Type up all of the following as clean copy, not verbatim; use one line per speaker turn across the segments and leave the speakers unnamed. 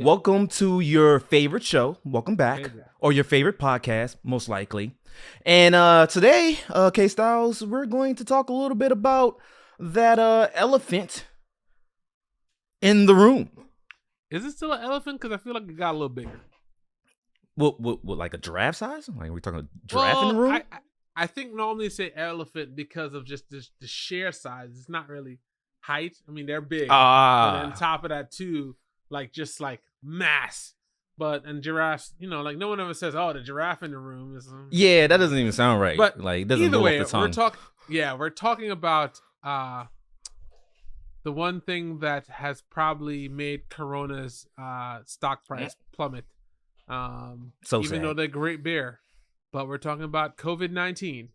Welcome to your favorite show. Welcome back.
Favorite.
Or your favorite podcast, most likely. And today, K-Styles, we're going to talk a little bit about that elephant in the room.
Is it still an elephant? Because I feel like it got a little bigger.
What, like a giraffe size? Like, are we talking a giraffe in the room?
I think normally say elephant because of just the sheer size. It's not really height. I mean, they're big. And then on top of that, too, like mass. But and giraffes, like no one ever says, "Oh, the giraffe in the room is."
Yeah, that doesn't even sound right.
But
like, it doesn't
either
roll
way,
off the tongue.
we're talking about the one thing that has probably made Corona's stock price plummet.
So
even
sad.
though they're great beer, but we're talking about COVID-19.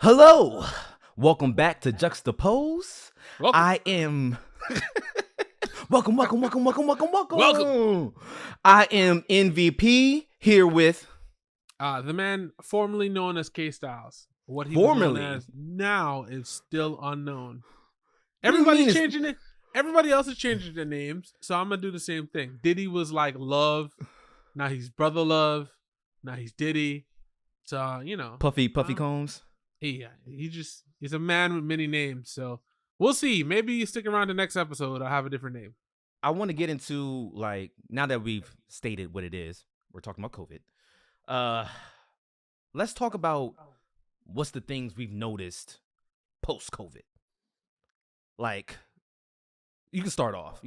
Hello. Welcome back to Juxtaposed.
Welcome.
I am welcome.
Welcome.
I am MVP here with
The man formerly known as K-Styles. What he
Formerly?
was known as now is still unknown.
What do you mean
Everybody's
it's-
changing it. Everybody else is changing their names, so I'm gonna do the same thing. Diddy was like Love, now he's Brother Love, now he's Diddy. So
Puffy Combs.
He's a man with many names. So we'll see. Maybe you stick around the next episode. I'll have a different name.
I want to get into, like, now that we've stated what it is, we're talking about COVID. Let's talk about what's the things we've noticed post-COVID. Like, you can start off.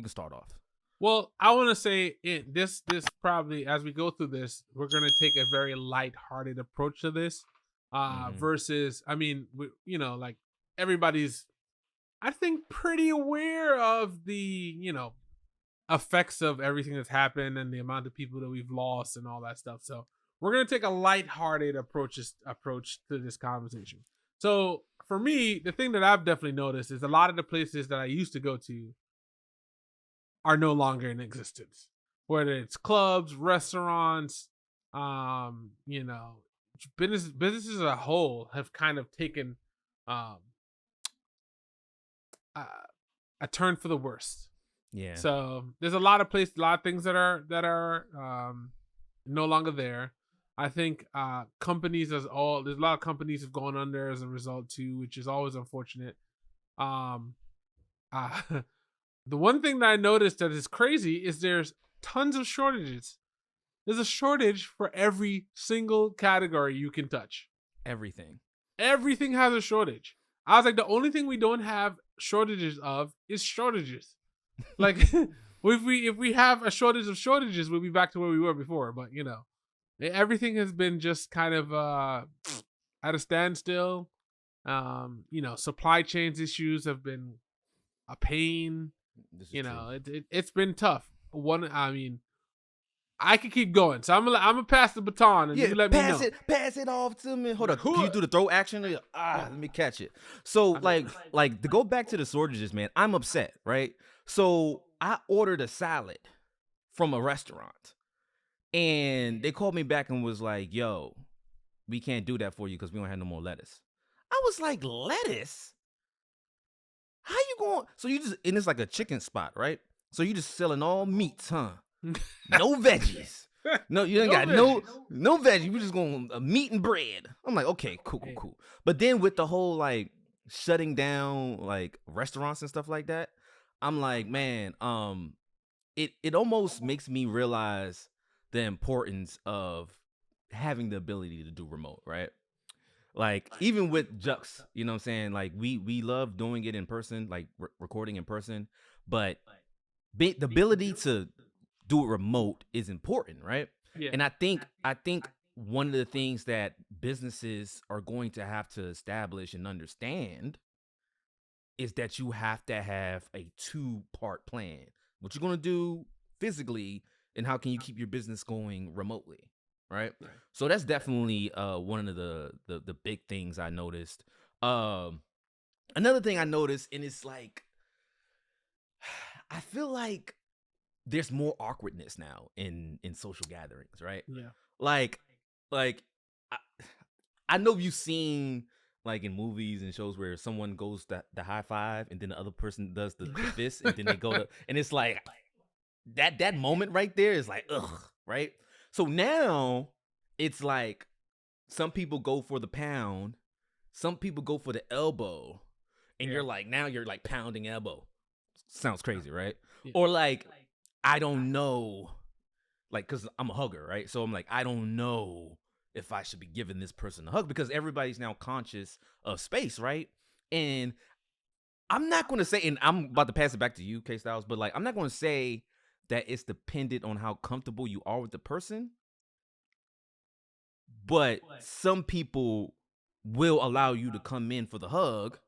Well, I want to say this probably, as we go through this, we're going to take a very lighthearted approach to this versus, I mean, like everybody's, I think, pretty aware of the, effects of everything that's happened and the amount of people that we've lost and all that stuff. So we're going to take a lighthearted approach to this conversation. So for me, the thing that I've definitely noticed is a lot of the places that I used to go to are no longer in existence. Whether it's clubs, restaurants, businesses as a whole have kind of taken a turn for the worst.
Yeah.
So there's a lot of things that are no longer there. I think companies there's a lot of companies have gone under as a result too, which is always unfortunate. The one thing that I noticed that is crazy is there's tons of shortages. There's a shortage for every single category you can touch.
Everything
has a shortage. I was like, the only thing we don't have shortages of is shortages. Like, if we have a shortage of shortages, we'll be back to where we were before. But everything has been just kind of at a standstill. Supply chains issues have been a pain. It's been tough. I could keep going, so I'm gonna pass the baton and you let me know.
Pass it off to me. Hold on, can you do the throw action? Let me catch it. So like to go back to the shortages, man, I'm upset, right? So I ordered a salad from a restaurant, and they called me back and was like, "Yo, we can't do that for you because we don't have no more lettuce." I was like, "Lettuce? How you going?" So and it's like a chicken spot, right? So you just selling all meats, huh? No veggies. No, you ain't got no veggies. We just going meat and bread. I'm like, okay, cool. But then with the whole like shutting down like restaurants and stuff like that, I'm like, man, it almost makes me realize the importance of having the ability to do remote, right? Like, even with Jux, you know what I'm saying? Like, we love doing it in person, like recording in person, but the ability to do it remote is important, right?
Yeah.
And I think one of the things that businesses are going to have to establish and understand is that you have to have a 2-part plan. What you're going to do physically, and how can you keep your business going remotely, right? So that's definitely one of the big things I noticed. another thing I noticed, and it's like, I feel like there's more awkwardness now in social gatherings, right?
Yeah.
Like, like I, I know you've seen like in movies and shows where someone goes the high five and then the other person does the fist and then they go to, and it's like that moment right there is like ugh, right? So now it's like some people go for the pound, some people go for the elbow, and
Yeah.
you're like now you're like pounding elbow. Sounds crazy, right?
Yeah.
Or like I don't know, like because I'm a hugger, right? So I'm like I don't know if I should be giving this person a hug because everybody's now conscious of space, right? And I'm not going to say, and I'm about to pass it back to you, K Styles, but like I'm not going to say that it's dependent on how comfortable you are with the person, but some people will allow you to come in for the hug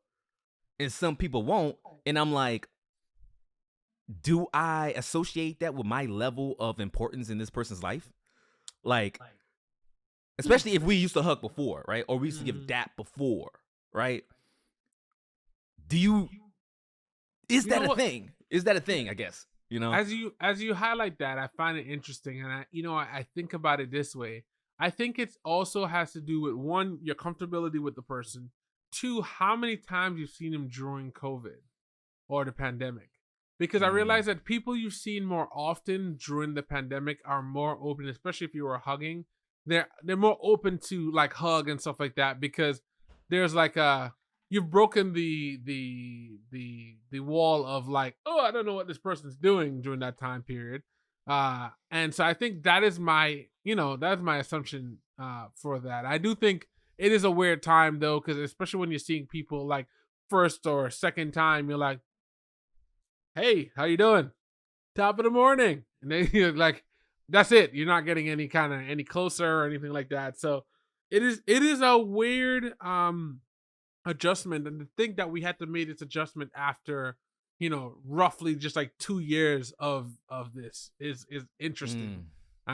and some people won't. And I'm like, do I associate that with my level of importance in this person's life? Like, especially if we used to hug before, right? Or we used to give dap before, right? Do you, is
You
that
know
a
what?
thing? Is that a thing, I guess? You know?
As you highlight that, I find it interesting, and I think about it this way. I think it also has to do with one, your comfortability with the person, two, how many times you've seen them during COVID or the pandemic. Because I
Mm,
realize that people you've seen more often during the pandemic are more open, especially if you were hugging. They're more open to like hug and stuff like that because there's like a you've broken the wall of like, oh, I don't know what this person's doing during that time period. And so I think that is my, that's my assumption for that. I do think it is a weird time though, because especially when you're seeing people like first or second time, you're like, hey, how you doing? Top of the morning. And then you're like, that's it. You're not getting any closer or anything like that. So it is a weird adjustment. And to think that we had to make this adjustment after, roughly just like 2 years of this is interesting.
mm.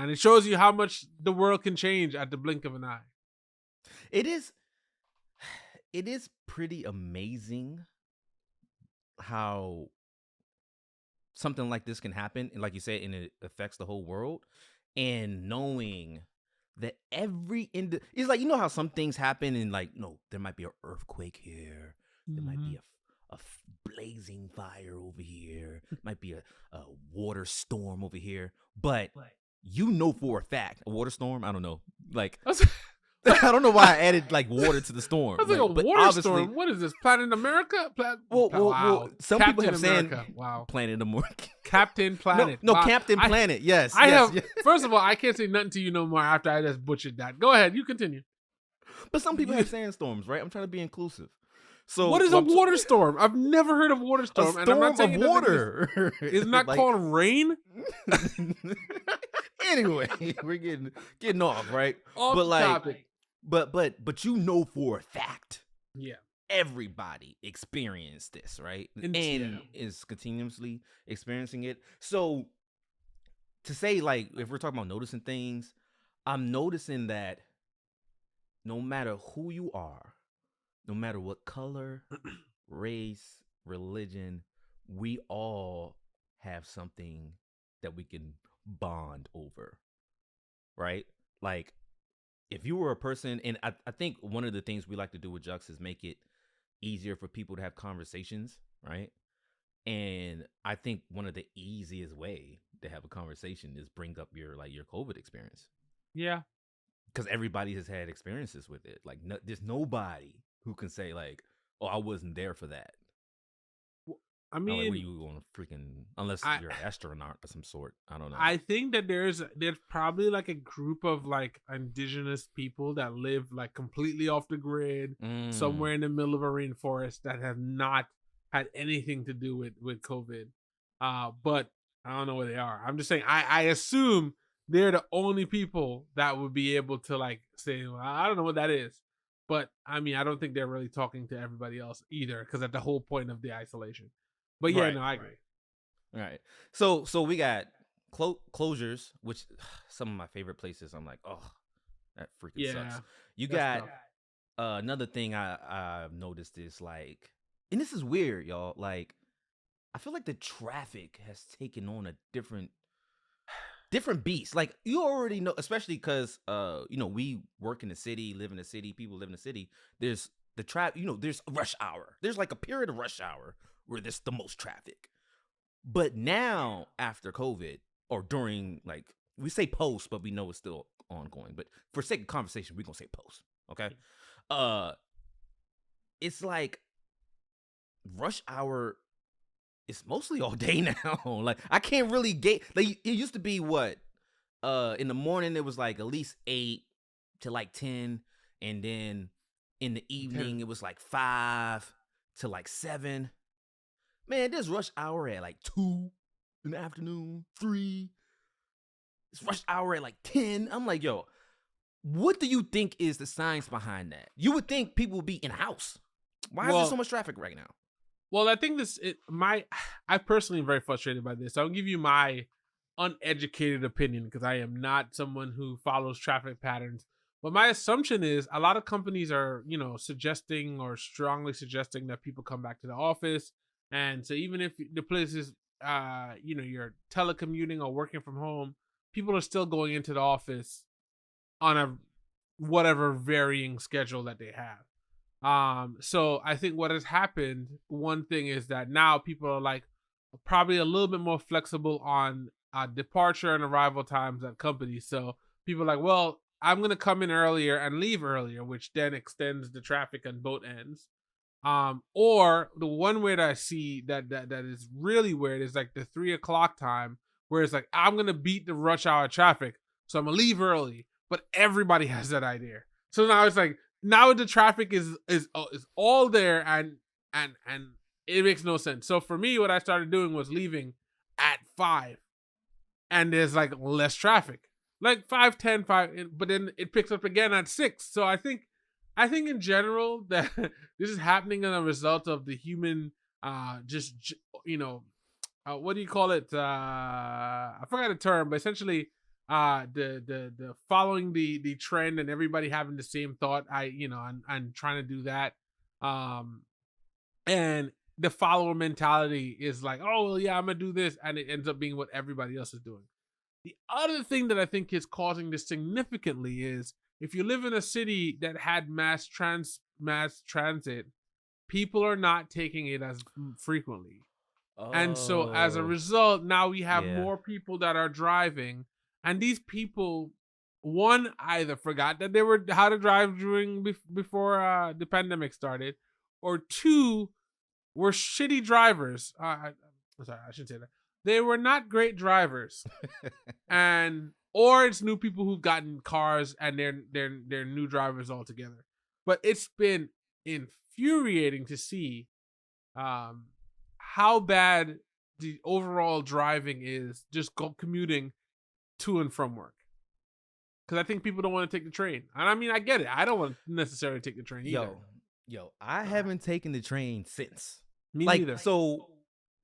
And it shows you how much the world can change at the blink of an eye.
It is, it is pretty amazing how something like this can happen, and like you said, and it affects the whole world. And knowing that it's like, you know how some things happen and like, no, there might be an earthquake here, there might be a blazing fire over here, might be a water storm over here, but you know for a fact a water storm. I don't know, like
That's,
I don't know why I added like water to the storm,
that's like a
but
water
obviously,
storm. What is this? Planet America?
well, some people
Captain
have
America.
said
Wow.
Planet America.
Captain Planet.
No,
Wow.
Captain Planet. Yes,
I
yes,
have.
yes.
First of all, I can't say nothing to you no more after I just butchered that. Go ahead. You continue.
But some people have sandstorms, right? I'm trying to be inclusive. So
What is a water storm? I've never heard of water
A
storm, and I'm not
storm
saying
of
it doesn't
water.
Isn't that
Like,
called rain?
anyway, we're getting off, right?
Off
But
the
like,
topic.
but you know for a fact
Yeah.
everybody experienced this, right?
And-
And
yeah.
is continuously experiencing it. So to say, like, if we're talking about noticing things, I'm noticing that no matter who you are, no matter what color, race, religion, we all have something that we can bond over, right? Like, if you were a person, and I think one of the things we like to do with Jux is make it easier for people to have conversations, right? And I think one of the easiest way to have a conversation is bring up your COVID experience,
Yeah.
because everybody has had experiences with it. Like, there's nobody who can say like, "Oh, I wasn't there for that."
I
I'm like, what are
mean,
you going to freaking? Unless
I
you're an astronaut of some sort. I don't know.
I think that there's probably like a group of like indigenous people that live like completely off the grid somewhere in the middle of a rainforest that have not had anything to do with COVID. But I don't know where they are. I'm just saying I assume they're the only people that would be able to like say, well, I don't know what that is. But I mean, I don't think they're really talking to everybody else either, because at the whole point of the isolation. But yeah,
Right.
no, I agree.
All right. So we got closures, which some of my favorite places. I'm like, oh, that freaking
Yeah,
sucks. You
that's
got
tough.
another thing I've noticed is like and this is weird, y'all. Like, I feel like the traffic has taken on a different beast. Like, you already know, especially because we work in the city, live in the city, people live in the city. There's the there's rush hour. There's like a period of rush hour where there's the most traffic. But now after COVID, or during, like, we say post, but we know it's still ongoing. But for sake of conversation, we're gonna say post. Okay. Uh it's like rush hour is mostly all day now. Like, I can't really get, like, it used to be what? In the morning it was like at least 8 to like 10, and then in the evening it was like 5 to like 7. Man, there's rush hour at like 2 in the afternoon, 3. It's rush hour at like 10. I'm like, yo, what do you think is the science behind that? You would think people would be in a house. Why is there so much traffic right now?
Well, I think I personally am very frustrated by this. I'll give you my uneducated opinion because I am not someone who follows traffic patterns. But my assumption is a lot of companies are, suggesting or strongly suggesting that people come back to the office. And so even if the place is, you're telecommuting or working from home, people are still going into the office on a whatever varying schedule that they have. So I think what has happened, one thing is that now people are like probably a little bit more flexible on departure and arrival times at companies. So people are like, well, I'm gonna come in earlier and leave earlier, which then extends the traffic on both ends. Or the one way that I see that is really weird is like the 3 o'clock time, where it's like I'm gonna beat the rush hour traffic, so I'm gonna leave early. But everybody has that idea. So now it's like now the traffic is all there and it makes no sense. So for me, what I started doing was leaving at 5, and there's like less traffic, like 5, 10, 5, but then it picks up again at 6. So I think in general that this is happening as a result of the human what do you call it? I forgot the term, but essentially the following the trend and everybody having the same thought. I'm trying to do that. And the follower mentality is like, oh well, yeah, I'm gonna do this, and it ends up being what everybody else is doing. The other thing that I think is causing this significantly is if you live in a city that had mass transit, people are not taking it as frequently. And so as a result, now we have more people that are driving, and these people, one, either forgot that they were how to drive before the pandemic started, or two, were shitty drivers. I'm sorry, I shouldn't say that. They were not great drivers, or it's new people who've gotten cars and they're new drivers altogether. But it's been infuriating to see how bad the overall driving is, just commuting to and from work. Because I think people don't want to take the train. And I mean, I get it. I don't want to necessarily take the train either.
Yo, I haven't taken the train since.
Me neither.
So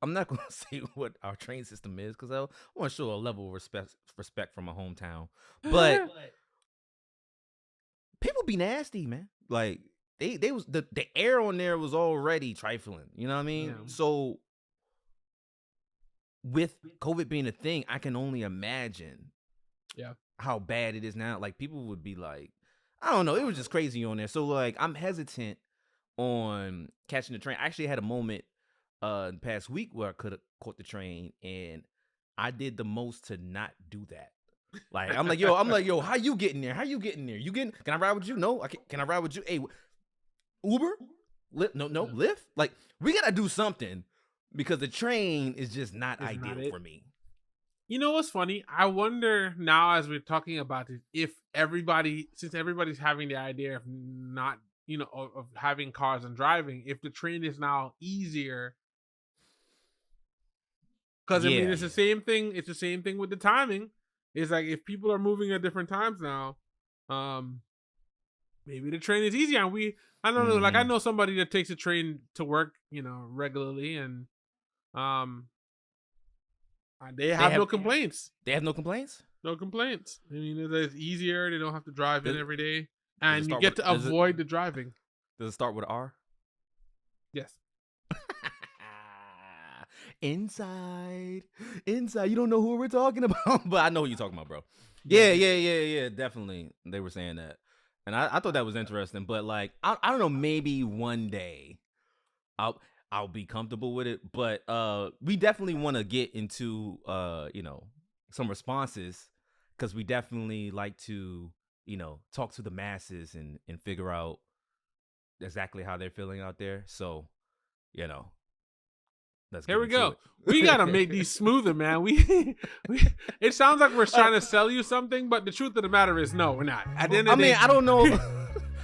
I'm not going to say what our train system is because I want to show a level of respect from my hometown. But people be nasty, man. Like, they was the air on there was already trifling. You know what I mean? Yeah. So with COVID being a thing, I can only imagine how bad it is now. Like, people would be like, I don't know, it was just crazy on there. So like, I'm hesitant on catching the train. I actually had a moment the past week where I could have caught the train, and I did the most to not do that. Like, I'm like, yo, how you getting there? You getting? Can I ride with you? No, can I ride with you? Hey, Uber? No, Lyft? Like, we gotta do something because the train is just not ideal for me.
You know what's funny? I wonder now, as we're talking about it, if since everybody's having the idea of not, of having cars and driving, if the train is now easier. Because I mean, it's the same thing. It's the same thing with the timing. It's like if people are moving at different times now, maybe the train is easier. And I don't know. Like, I know somebody that takes a train to work, regularly, and they have no complaints.
They have no complaints?
No complaints. I mean, it's easier. They don't have to drive in every day, and you get to avoid the driving.
Does it start with an R?
Yes.
inside. You don't know who we're talking about, but I know who you're talking about, bro. Yeah. Definitely, they were saying that, and I thought that was interesting. But like, I don't know, maybe one day I'll be comfortable with it. But we definitely want to get into some responses, because we definitely like to talk to the masses and figure out exactly how they're feeling out there. So let's
Here
get
we
into
go.
it.
We gotta make these smoother, man. We it sounds like we're trying to sell you something, but the truth of the matter is, no, we're not. At the end of the day,
I don't know.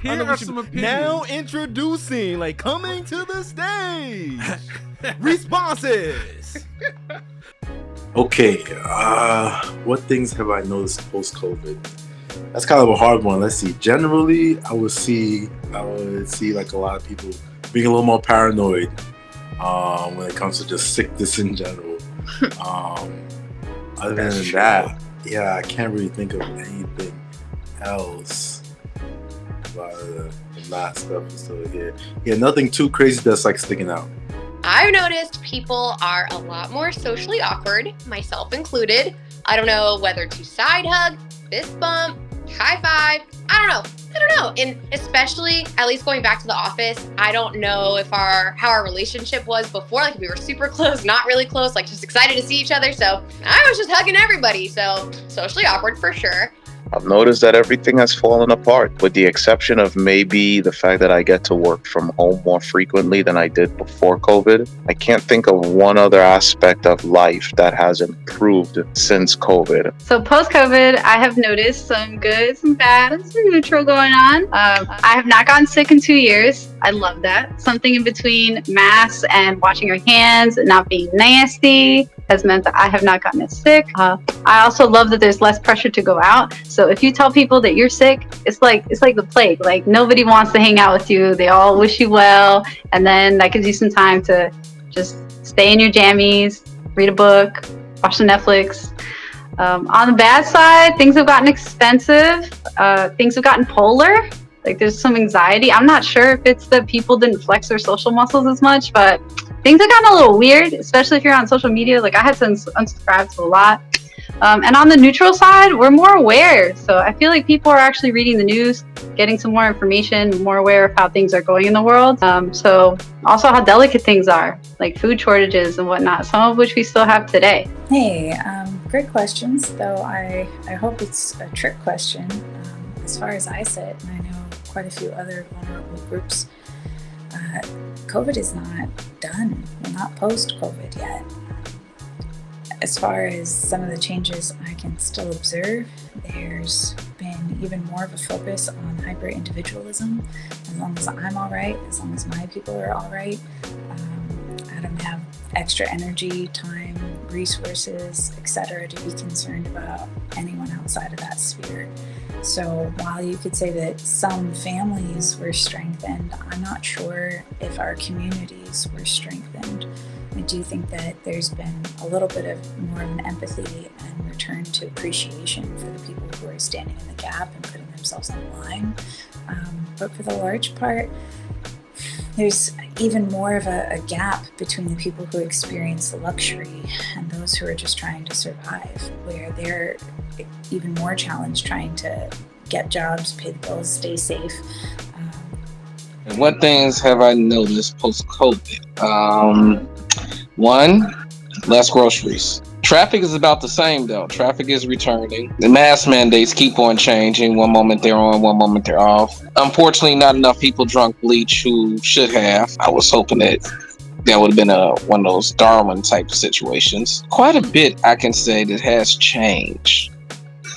Here are some opinions.
Now introducing, like, coming to the stage, responses.
Okay, what things have I noticed post-COVID? That's kind of a hard one. Let's see. Generally, I would see like a lot of people being a little more paranoid when it comes to just sickness in general. Other than that, yeah, I can't really think of anything else. A lot of the mask stuff is still here. Yeah, nothing too crazy that's like sticking out.
I've noticed people are a lot more socially awkward, myself included. I don't know whether to side hug, fist bump, high five. I don't know. And especially, at least going back to the office, I don't know if how our relationship was before. Like, we were super close, not really close, like just excited to see each other. So I was just hugging everybody. So socially awkward for sure.
I've noticed that everything has fallen apart, with the exception of maybe the fact that I get to work from home more frequently than I did before COVID. I can't think of one other aspect of life that has improved since COVID.
So post-COVID, I have noticed some good, some bad, and some neutral going on. I have not gotten sick in 2 years. I love that. Something in between masks and washing your hands and not being nasty has meant that I have not gotten as sick. I also love that there's less pressure to go out. So if you tell people that you're sick, it's like the plague. Like, nobody wants to hang out with you. They all wish you well. And then that gives you some time to just stay in your jammies, read a book, watch the Netflix. On the bad side, things have gotten expensive. Things have gotten polar. Like, there's some anxiety. I'm not sure if it's that people didn't flex their social muscles as much, but things have gotten a little weird, especially if you're on social media. Like, I had to unsubscribe to a lot. And on the neutral side, we're more aware. So I feel like people are actually reading the news, getting some more information, more aware of how things are going in the world. So also how delicate things are, like food shortages and whatnot, some of which we still have today.
Hey, great questions, though I hope it's a trick question. As far as I sit, and I know quite a few other vulnerable groups, COVID is not done. We're not post-COVID yet. As far as some of the changes I can still observe, there's been even more of a focus on hyper-individualism. As long as I'm all right, as long as my people are all right, I don't have extra energy, time, resources, etc. to be concerned about anyone outside of that sphere. So while you could say that some families were strengthened, I'm not sure if our communities were strengthened. I do think that there's been a little bit of more of an empathy and return to appreciation for the people who are standing in the gap and putting themselves on the line. But for the large part, there's even more of a gap between the people who experience the luxury and those who are just trying to survive, where they're even more challenged trying to get jobs, pay the bills, stay safe.
And what things have I noticed post-COVID? One, less groceries. Traffic is about the same though. Traffic is returning. The mask mandates keep on changing. One moment they're on, one moment they're off. Unfortunately, not enough people drunk bleach who should have. I was hoping that would have been one of those Darwin type situations. Quite a bit I can say that has changed,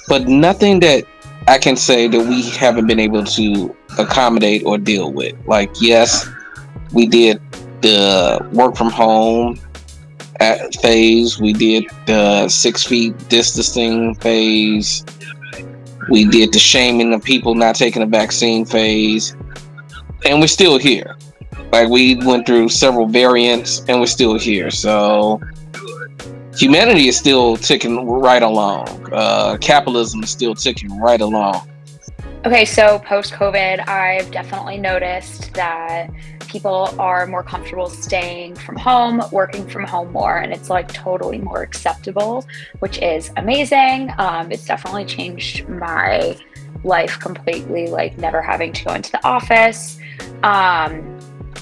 but nothing that I can say that we haven't been able to accommodate or deal with. Like, yes, we did the work from home phase. We did the 6 feet distancing phase. We did the shaming of people not taking the vaccine phase. And we're still here. Like, we went through several variants and we're still here. So humanity is still ticking right along. Capitalism is still ticking right along.
Okay, so post-COVID, I've definitely noticed that people are more comfortable staying from home, working from home more, and it's like totally more acceptable, which is amazing. It's definitely changed my life completely, like never having to go into the office.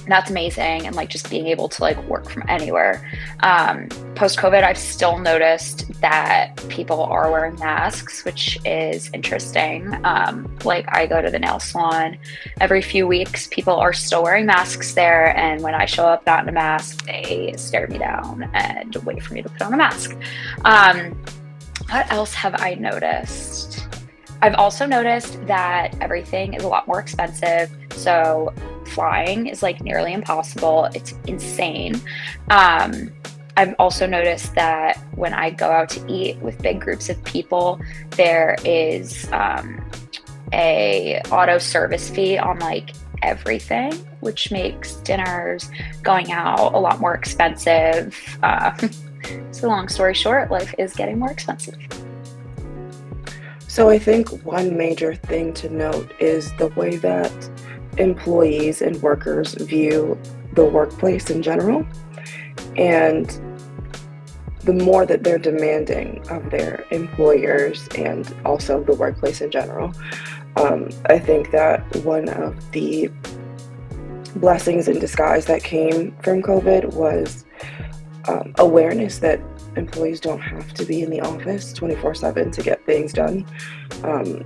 That's amazing, and like just being able to like work from anywhere. Post COVID, I've still noticed that people are wearing masks, which is interesting. Like I go to the nail salon every few weeks, people are still wearing masks there, and when I show up not in a mask, they stare me down and wait for me to put on a mask. What else have I noticed? I've also noticed that everything is a lot more expensive. So flying is like nearly impossible. It's insane. I've also noticed that when I go out to eat with big groups of people, there is a auto service fee on like everything, which makes dinners, going out a lot more expensive. So long story short, life is getting more expensive.
So I think one major thing to note is the way that employees and workers view the workplace in general, and the more that they're demanding of their employers and also the workplace in general. I think that one of the blessings in disguise that came from COVID was awareness that employees don't have to be in the office 24/7 to get things done.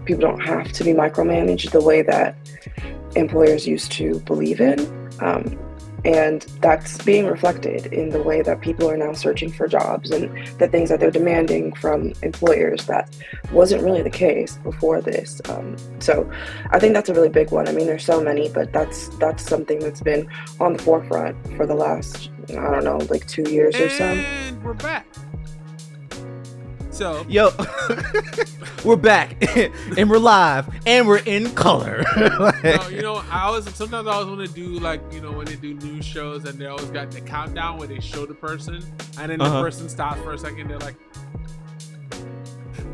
People don't have to be micromanaged the way that employers used to believe in. And that's being reflected in the way that people are now searching for jobs and the things that they're demanding from employers. That wasn't really the case before this. So I think that's a really big one. I mean, there's so many, but that's something that's been on the forefront for the last, I don't know, like 2 years or so.
And we're back. So
Yo, we're back and we're live and we're in color.
no, you know, sometimes I always want to do like, you know, when they do news shows and they always got the countdown where they show the person and then the person stops for a second. They're like,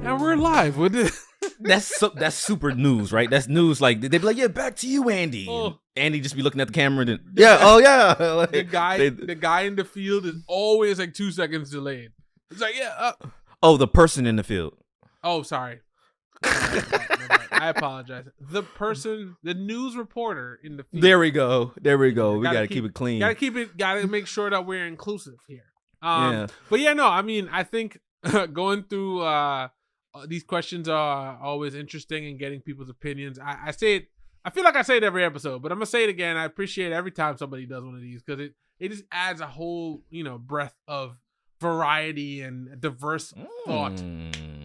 and we're live with this.
That's super news, right? That's news. Like they'd be like, "Yeah, back to you, Andy."
Oh.
Andy just be looking at the camera and then, yeah, oh yeah. Like,
the guy in the field is always like 2 seconds delayed. It's like, yeah.
Oh, the person in the field.
Oh, sorry. I apologize. The news reporter in the field.
There we go. We gotta keep it clean.
Gotta make sure that we're inclusive here.
Yeah.
But yeah, no, I mean, I think going through these questions are always interesting and getting people's opinions. I say it. I feel like I say it every episode, but I'm gonna say it again. I appreciate every time somebody does one of these because it just adds a whole, you know, breadth of variety and diverse thought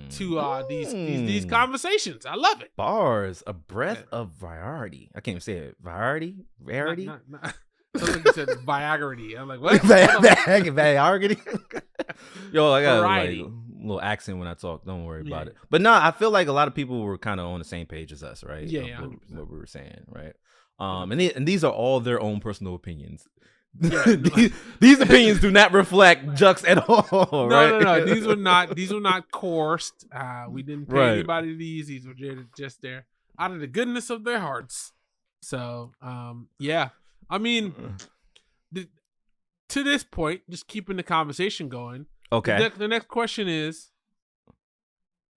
to these conversations. I love it.
Bars, a breath of variety. I can't even say it. Variety?
Sounds like you said Viagra. I'm like, what?
Viagra. Yo, I got
Variety.
like a little accent when I talk. Don't worry about it. But no, I feel like a lot of people were kind of on the same page as us, right?
Yeah,
what we were saying, right? And these are all their own personal opinions.
Yeah,
these opinions do not reflect Jux at all.
No. These were not coursed. We didn't pay anybody these. These were just there out of the goodness of their hearts. So, yeah. I mean, to this point, just keeping the conversation going.
Okay.
The next question is,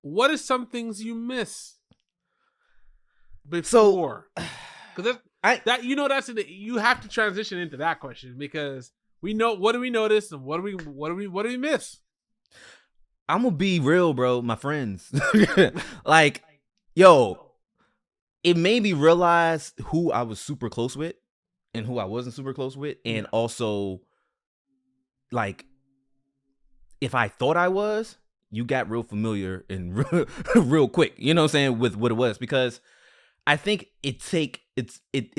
what are some things you miss before? Because you have to transition into that question because we know what do we notice and what do we miss?
I'm gonna be real, bro. My friends, like, yo, it made me realize who I was super close with and who I wasn't super close with, and also, like, if I thought I was, you got real familiar and real quick. You know what I'm saying, with what it was, because I think it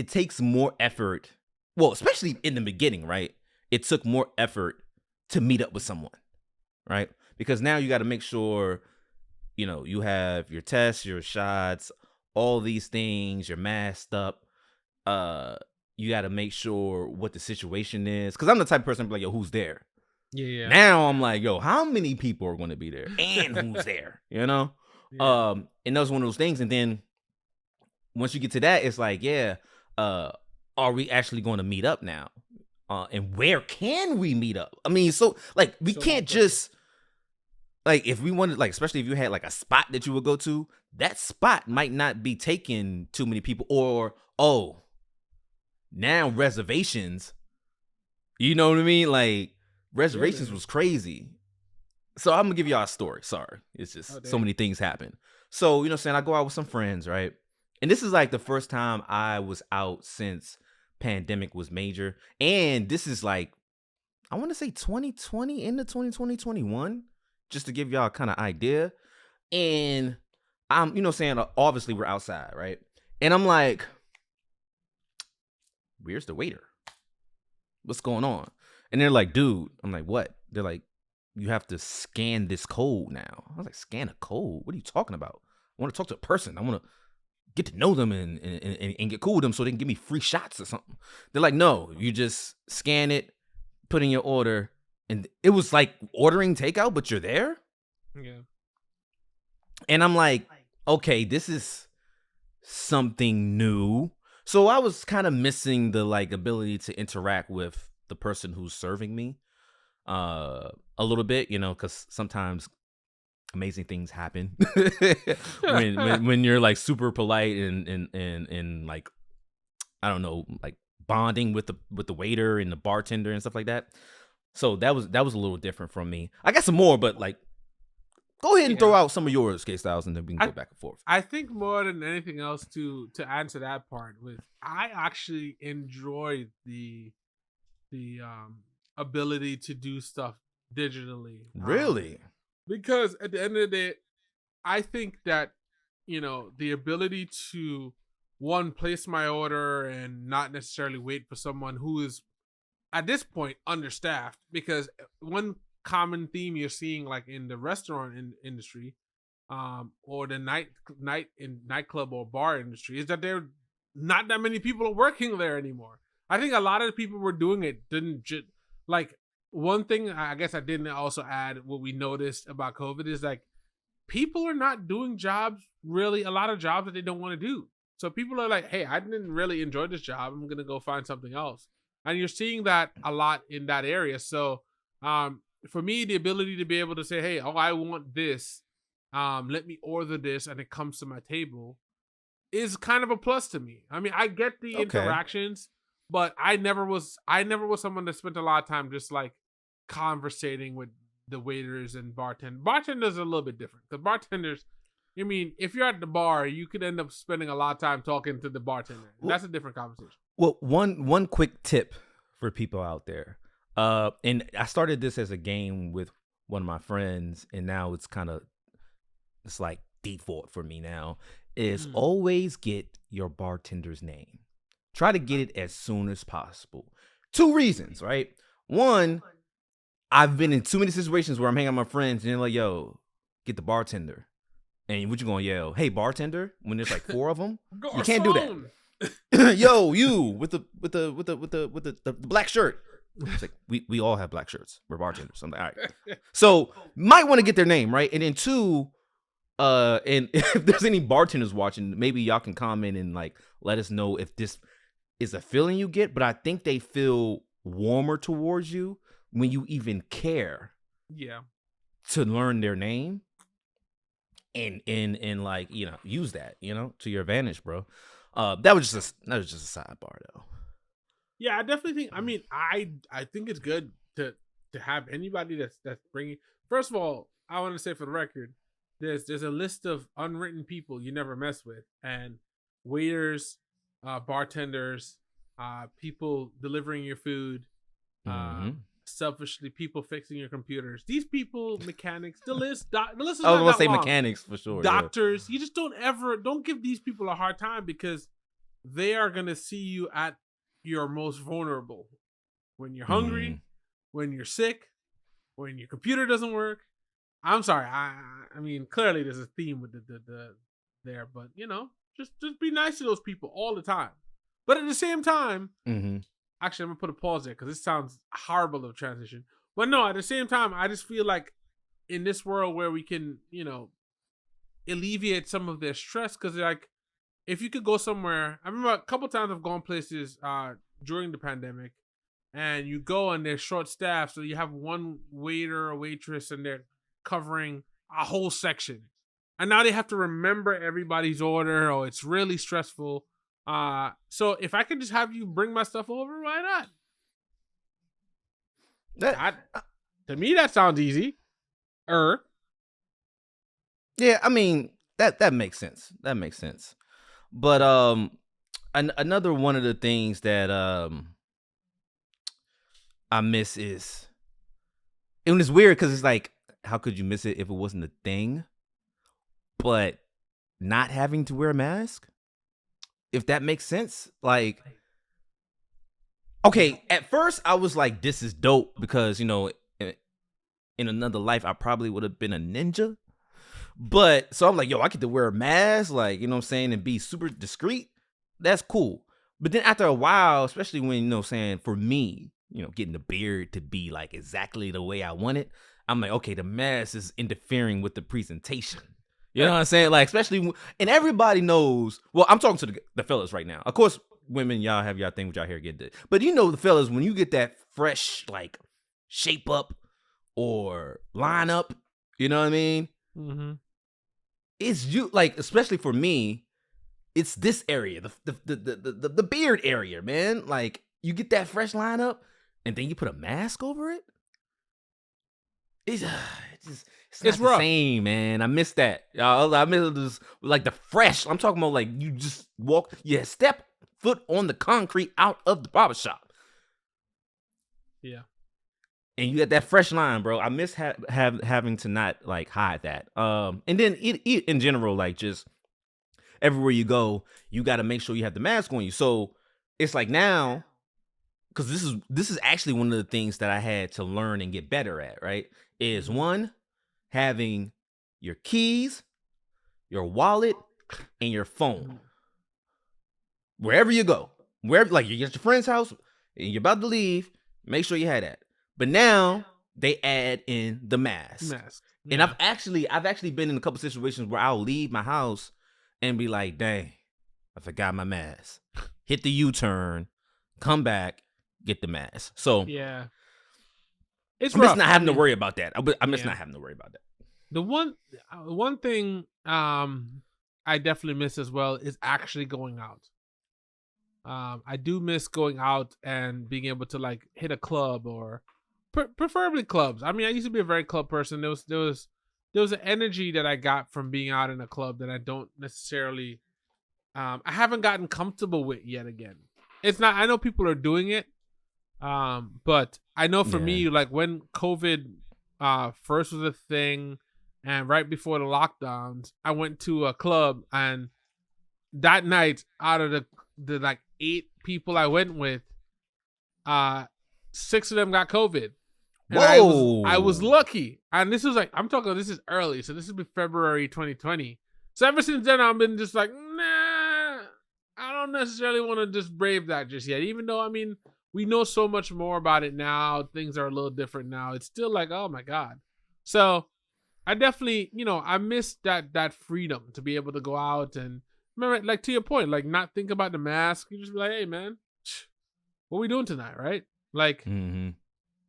takes more effort. Well, especially in the beginning, right? It took more effort to meet up with someone, right? Because now you got to make sure, you know, you have your tests, your shots, all these things, you're masked up. You got to make sure what the situation is. Because I'm the type of person like, yo, who's there?
Yeah.
Now I'm like, yo, how many people are going to be there? And who's there? You know?
Yeah.
And that was one of those things. And then once you get to that, it's like, yeah, are we actually going to meet up now? And where can we meet up? I mean, so like we can't just like if we wanted, like, especially if you had like a spot that you would go to, that spot might not be taking too many people, or now reservations. You know what I mean? Like reservations was crazy. So I'm gonna give y'all a story. Sorry, it's just so many things happen. So you know what I'm saying, I go out with some friends, right? And this is like the first time I was out since pandemic was major. And this is like, I want to say 2020 into 2021, just to give y'all kind of idea. And I'm, you know what I'm saying, obviously we're outside, right? And I'm like, where's the waiter? What's going on? And they're like, dude. I'm like, what? They're like, you have to scan this code now. I was like, scan a code? What are you talking about? I want to talk to a person. I want to get to know them and get cool with them so they can give me free shots or something. They're like, no, you just scan it, put in your order. And it was like ordering takeout, but you're there?
Yeah.
And I'm like, okay, this is something new. So I was kind of missing the like ability to interact with the person who's serving me a little bit, you know, because sometimes amazing things happen when you're like super polite and like, I don't know, like bonding with the waiter and the bartender and stuff like that. So that was a little different from me. I got some more, but like, go ahead and throw out some of yours, K Styles, and then we can go back and forth.
I think more than anything else to answer that part with, I actually enjoyed the ability to do stuff digitally.
Really?
Because at the end of the day, I think that, you know, the ability to, one, place my order and not necessarily wait for someone who is at this point understaffed, because one common theme you're seeing like in the restaurant industry or the nightclub or bar industry is that there not that many people are working there anymore. I think a lot of the people were doing it didn't just like, one thing I guess I didn't also add, what we noticed about COVID is like people are not doing jobs, really a lot of jobs that they don't want to do. So people are like, hey, I didn't really enjoy this job, I'm gonna go find something else. And you're seeing that a lot in that area. So for me, the ability to be able to say, hey, oh, I want this, let me order this, and it comes to my table, is kind of a plus to me. I mean, I get the interactions, but I never was someone that spent a lot of time just like conversating with the waiters and bartenders. Bartenders are a little bit different. The bartenders, I mean, if you're at the bar, you could end up spending a lot of time talking to the bartender. That's a different conversation.
Well, one quick tip for people out there. And I started this as a game with one of my friends, and now it's like default for me now, is always get your bartender's name. Try to get it as soon as possible. 2 reasons, right? One, I've been in too many situations where I'm hanging out with my friends and they're like, yo, get the bartender. And what you gonna yell? Hey, bartender, when there's like 4 of them? You can't do that. Yo, you with the black shirt. It's like we all have black shirts. We're bartenders. I'm like, all right. So might want to get their name, right? And then 2, and if there's any bartenders watching, maybe y'all can comment and like let us know if this is a feeling you get. But I think they feel warmer towards you when you even care.
Yeah.
To learn their name and like, you know, use that, you know, to your advantage, bro. That was just a sidebar though.
Yeah, I definitely think. I mean, I think it's good to have anybody that's bringing. First of all, I want to say for the record, there's a list of unwritten people you never mess with, and waiters, bartenders, people delivering your food, selfishly people fixing your computers. These people, mechanics, the list is
I was
not
gonna say
long.
mechanics for sure.
Doctors, you just don't give these people a hard time, because they are gonna see you at your most vulnerable, when you're hungry, when you're sick, when your computer doesn't work. I'm sorry, I mean, clearly there's a theme with the there, but you know, just be nice to those people all the time. But at the same time, actually, I'm gonna put a pause there because this sounds horrible of transition. But no, at the same time, I just feel like in this world where we can, you know, alleviate some of their stress, because like if you could go somewhere, I remember a couple times I've gone places during the pandemic, and you go and they're short staffed, so you have one waiter or waitress and they're covering a whole section, and now they have to remember everybody's order, or it's really stressful. So if I could just have you bring my stuff over, why not? To me, that sounds easy.
Yeah, I mean that makes sense. That makes sense. But another one of the things that I miss is, and it's weird because it's like, how could you miss it if it wasn't a thing? But not having to wear a mask, if that makes sense. Like, okay, at first I was like, this is dope because, you know, in another life I probably would have been a ninja. But so I'm like, yo, I get to wear a mask, like, you know what I'm saying, and be super discreet. That's cool. But then after a while, especially when, you know what I'm saying, for me, you know, getting the beard to be like exactly the way I want it, I'm like, okay, the mask is interfering with the presentation. You know what I'm saying? Like, especially, and everybody knows, well, I'm talking to the fellas right now. Of course, women, y'all have y'all thing with y'all hair get it. But you know the fellas, when you get that fresh, like, shape up or line up, you know what I mean?
Mm-hmm.
It's you, like, especially for me, it's this area, the beard area, man. Like, you get that fresh line up, and then you put a mask over it. It's not the
rough.
same, man. I miss that. I miss this, like the fresh. I'm talking about like you just walk, step foot on the concrete out of the barbershop.
Yeah.
And you got that fresh line, bro. I miss having to not like hide that. And then in general, like just everywhere you go, you got to make sure you have the mask on you. So it's like now, because this is actually one of the things that I had to learn and get better at, right? Is one, having your keys, your wallet, and your phone. Wherever you go, wherever, like you're at your friend's house and you're about to leave, make sure you have that. But now they add in the mask.
Yeah.
And I've actually been in a couple situations where I'll leave my house and be like, dang, I forgot my mask. Hit the U-turn, come back, get the mask. So
yeah, it's
I'm
rough.
just not having to worry about that. I'm just not having to worry about that.
The one thing I definitely miss as well is actually going out. I do miss going out and being able to like hit a club or preferably clubs. I mean, I used to be a very club person. There was an energy that I got from being out in a club that I don't necessarily I haven't gotten comfortable with yet again. It's not, I know people are doing it. But I know for me, like when COVID first was a thing and right before the lockdowns, I went to a club, and that night, out of the like 8 people I went with, 6 of them got COVID. And
Whoa.
I was lucky. And this was like, I'm talking, this is early. So this would be February 2020. So ever since then, I've been just like, nah, I don't necessarily want to just brave that just yet. Even though, I mean, we know so much more about it now. Things are a little different now. It's still like, oh my God. So I definitely, you know, I miss that freedom to be able to go out and remember, like to your point, like not think about the mask. You just be like, hey man, what are we doing tonight, right? Like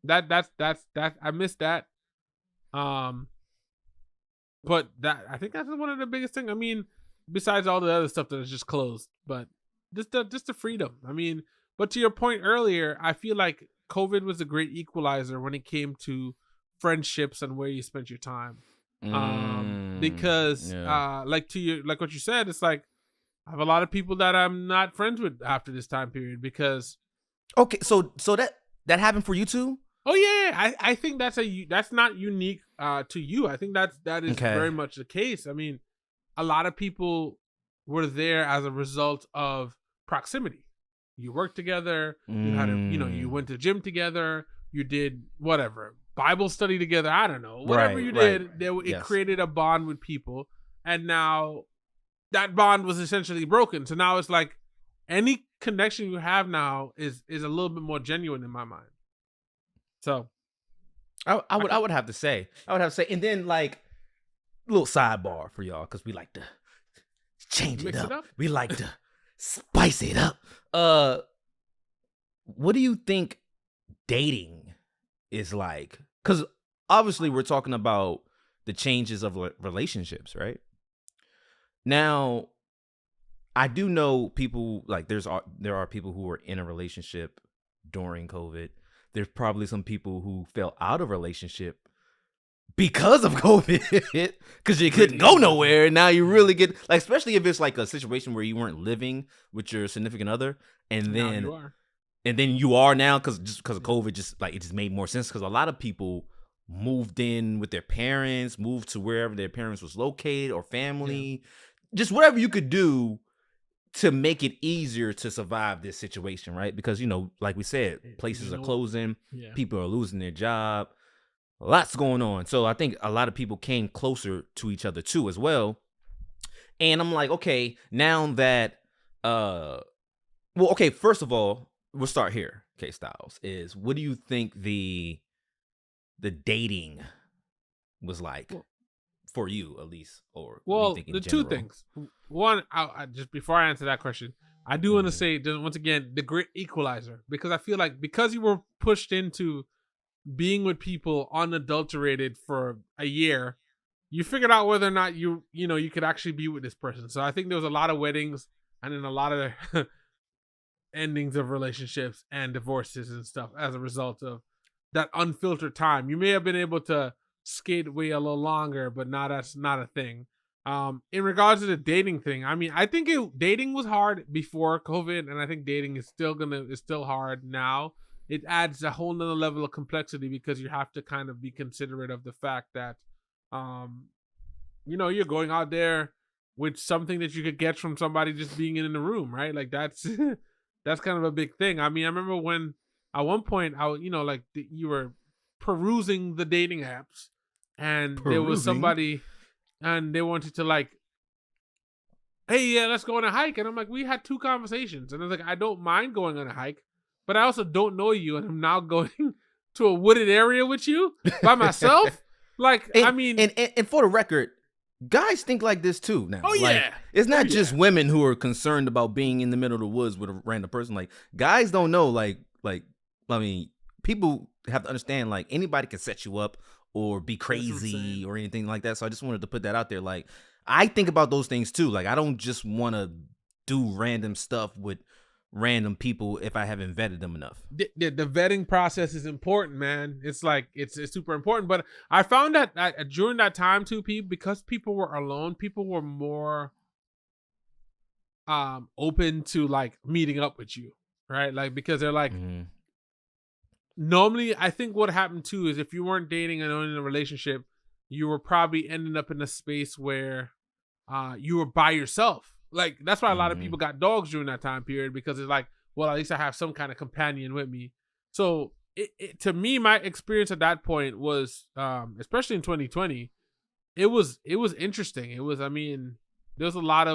that's I miss that. But that, I think that's one of the biggest things. I mean, besides all the other stuff that is just closed, but just the freedom. I mean, but to your point earlier, I feel like COVID was a great equalizer when it came to friendships and where you spent your time. Because like what you said, it's like I have a lot of people that I'm not friends with after this time period because.
Okay, so that happened for you too?
Oh yeah, I think that's not unique to you. I think that is very much the case. I mean, a lot of people were there as a result of proximity. You worked together. You had you went to gym together. You did whatever, Bible study together. I don't know, whatever you did. It created a bond with people, and now that bond was essentially broken. So now it's like any connection you have now is a little bit more genuine in my mind. So,
I would have to say, and then like little sidebar for y'all because we like to change it
Mix
up.
it up.
We like to spice it up. What do you think dating is like? Because obviously we're talking about the changes of relationships, right? Now, I do know people like there are people who were in a relationship during COVID. There's probably some people who fell out of relationship because of COVID, because you couldn't go nowhere. Now you really get like, especially if it's like a situation where you weren't living with your significant other, and then you are now because of COVID, just like it just made more sense because a lot of people moved in with their parents, moved to wherever their parents was located or family, just whatever you could do to make it easier to survive this situation, right? Because, like we said, places are closing, people are losing their job, lots going on. So I think a lot of people came closer to each other too as well. And I'm like, okay, now that, first of all, we'll start here, Styles, is what do you think the dating was like? For you, at least, or
well,
the
two things. One, I just before I answer that question, I do want to say once again the great equalizer, because I feel like because you were pushed into being with people unadulterated for a year, you figured out whether or not you could actually be with this person. So I think there was a lot of weddings and then a lot of endings of relationships and divorces and stuff as a result of that unfiltered time. You may have been able to skate away a little longer, but now that's not a thing. In regards to the dating thing, I mean, I think dating was hard before COVID, and I think dating is still hard now. It adds a whole nother level of complexity because you have to kind of be considerate of the fact that, you're going out there with something that you could get from somebody just being in the room, right? Like that's that's kind of a big thing. I mean, I remember when at one point you were perusing the dating apps, and there was somebody, and they wanted to like, hey, yeah, let's go on a hike. And I'm like, we had 2 conversations, and I was like, I don't mind going on a hike, but I also don't know you, and I'm now going to a wooded area with you by myself. Like,
and for the record, guys think like this too now.
Oh,
like,
yeah.
It's not just women who are concerned about being in the middle of the woods with a random person. Like, guys don't know, like, I mean, people have to understand, like, anybody can set you up or be crazy or anything like that. So I just wanted to put that out there. Like, I think about those things too. Like, I don't just want to do random stuff with random people if I haven't vetted them enough.
The vetting process is important, man. It's like it's super important. But I found that during that time too, because people were alone, people were more open to like meeting up with you, right? Like, because they're like, normally I think what happened too is if you weren't dating and in a relationship, you were probably ending up in a space where you were by yourself. Like, that's why a lot of people got dogs during that time period, because it's like, well, at least I have some kind of companion with me. So to me, my experience at that point was, especially in 2020, it was interesting. It was, I mean, there was a lot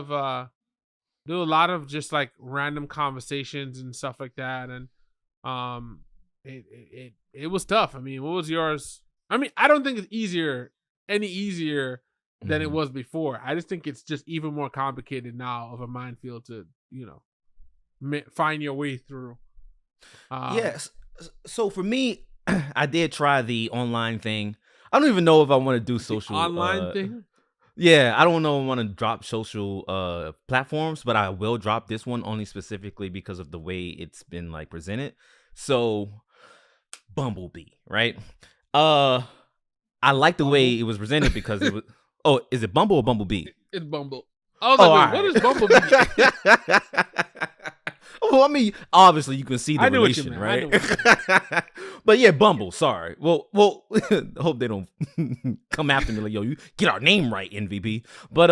of just like random conversations and stuff like that. And it was tough. I mean, what was yours? I mean, I don't think it's any easier than it was before. I just think it's just even more complicated now of a minefield to, find your way through.
Yes. So for me, I did try the online thing. I don't even know if I want to do social
online thing.
Yeah, I don't know if I want to drop social platforms, but I will drop this one only specifically because of the way it's been like presented. So Bumblebee, right? I like the way it was presented because it was. Oh, is it Bumble or Bumblebee?
It's Bumble. I was like, wait, what is Bumblebee?
Well, I mean, obviously you can see the relation, right? But yeah, Bumble. Sorry. Well, I hope they don't come after me like, yo, you get our name right, MVP. But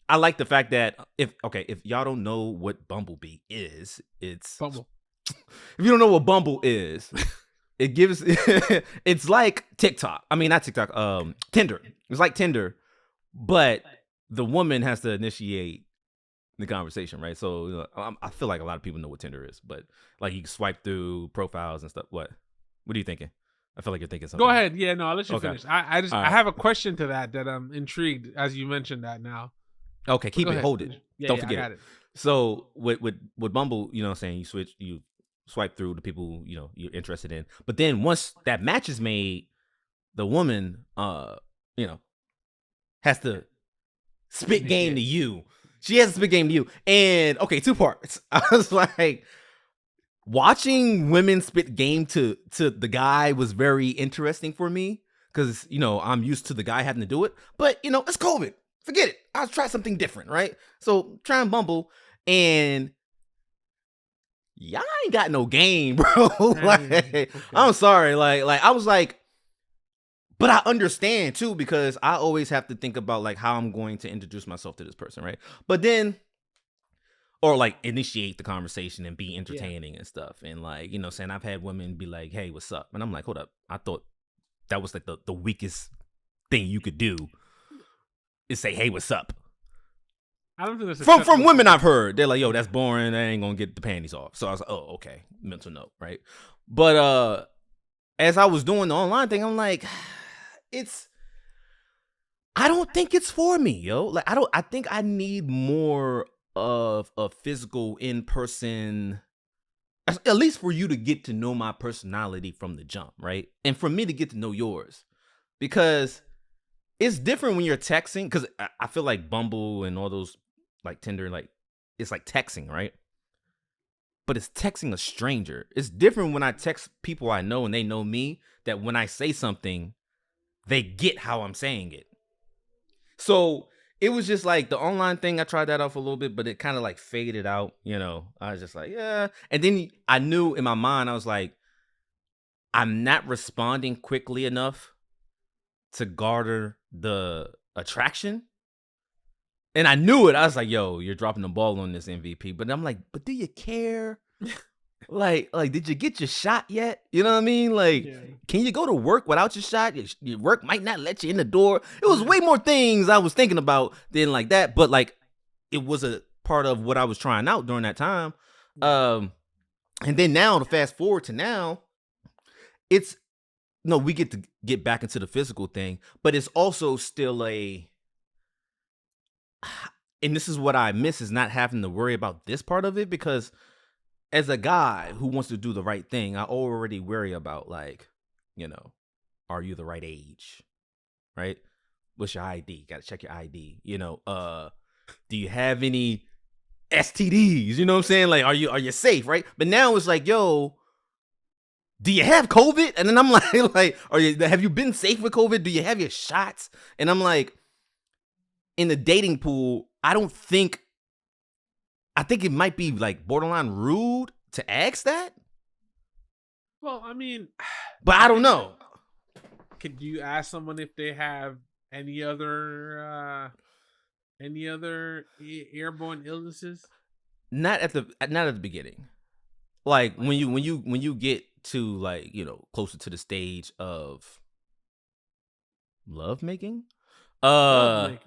I like the fact that if y'all don't know what Bumblebee is, it's
Bumble.
If you don't know what Bumble is, it gives it's like TikTok. I mean, not TikTok. Tinder. It's like Tinder, but the woman has to initiate the conversation, right? So I feel like a lot of people know what Tinder is, but like you can swipe through profiles and stuff. What are you thinking? I feel like you're thinking something.
Go ahead. Yeah, no, I'll let you finish. I have a question to that I'm intrigued as you mentioned that now.
Okay, keep
Go
it,
ahead.
hold it.
Yeah,
Don't
yeah,
forget
I got
it.
it.
So with Bumble, you know what I'm saying, you swipe through the people, you know, you're interested in. But then once that match is made, the woman you know, has to spit game to you. She has to spit game to you. And okay, two parts. I was like, watching women spit game to the guy was very interesting for me because, you know, I'm used to the guy having to do it. But, you know, it's COVID. Forget it. I'll try something different, right? So try and Bumble, and y'all ain't got no game, bro. Like, I'm sorry. Like I was like, but I understand too, because I always have to think about like how I'm going to introduce myself to this person, right? But then, or like initiate the conversation and be entertaining and stuff. And like, you know, saying I've had women be like, "Hey, what's up?" And I'm like, "Hold up. I thought that was like the weakest thing you could do is say, "Hey, what's up?"
I don't think that's
from women I've heard. They're like, "Yo, that's boring. I ain't gonna get the panties off." So I was like, "Oh, okay." Mental note, right? But as I was doing the online thing, I'm like, I don't think it's for me, yo. Like, I think I need more of a physical in-person, at least for you to get to know my personality from the jump, right? And for me to get to know yours. Because it's different when you're texting, because I feel like Bumble and all those, like Tinder, like, it's like texting, right? But it's texting a stranger. It's different when I text people I know and they know me, that when I say something, they get how I'm saying it. So it was just like the online thing. I tried that out for a little bit, but it kind of like faded out, you know. I was just like, yeah. And then I knew in my mind, I was like, I'm not responding quickly enough to garner the attraction. And I knew it. I was like, yo, you're dropping the ball on this MVP. But I'm like, but do you care? like, did you get your shot yet? You know what I mean? Like, can you go to work without your shot? Your work might not let you in the door. It was way more things I was thinking about than like that. But like, it was a part of what I was trying out during that time. And then now, to fast forward to now, it's, no, we get to get back into the physical thing, but it's also still and this is what I miss, is not having to worry about this part of it, because as a guy who wants to do the right thing, I already worry about, like, you know, are you the right age, right? What's your ID? Got to check your ID. You know, do you have any STDs? You know what I'm saying? Like, are you safe, right? But now it's like, yo, do you have COVID? And then I'm like, have you been safe with COVID? Do you have your shots? And I'm like, in the dating pool, I think it might be like borderline rude to ask that.
Well, I mean,
but I don't know.
Could you ask someone if they have any other airborne illnesses?
Not at the beginning. Like when you get to, like, you know, closer to the stage of love making, you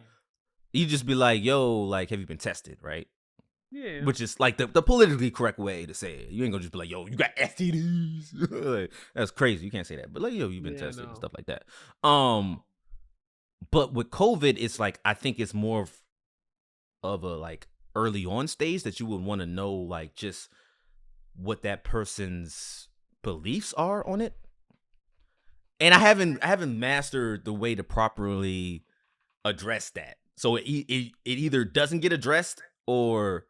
just be like, yo, like, have you been tested, right?
Yeah.
Which is like the politically correct way to say it. You ain't gonna just be like, yo, you got STDs. Like, that's crazy. You can't say that. But like, yo, you've been tested and stuff like that. But with COVID, it's like, I think it's more of a like early on stage that you would want to know, like, just what that person's beliefs are on it. And I haven't mastered the way to properly address that. So it either doesn't get addressed or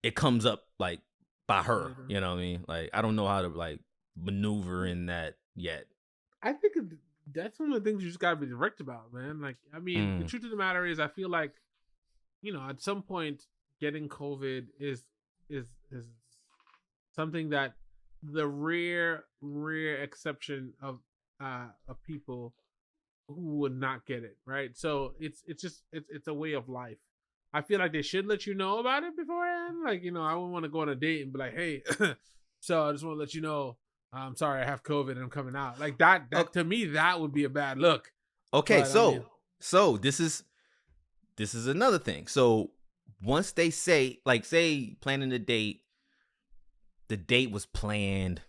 it comes up like by her. You know what I mean? Like, I don't know how to like maneuver in that yet.
I think that's one of the things you just gotta be direct about, man. Like, I mean, the truth of the matter is, I feel like, you know, at some point, getting COVID is something that the rare exception of people who would not get it, right? So it's a way of life. I feel like they should let you know about it beforehand. Like, you know, I wouldn't want to go on a date and be like, hey, so I just want to let you know, I'm sorry, I have COVID and I'm coming out. Like that to me, that would be a bad look.
Okay, but, so this is another thing. So once they say, like, say planning a date, the date was planned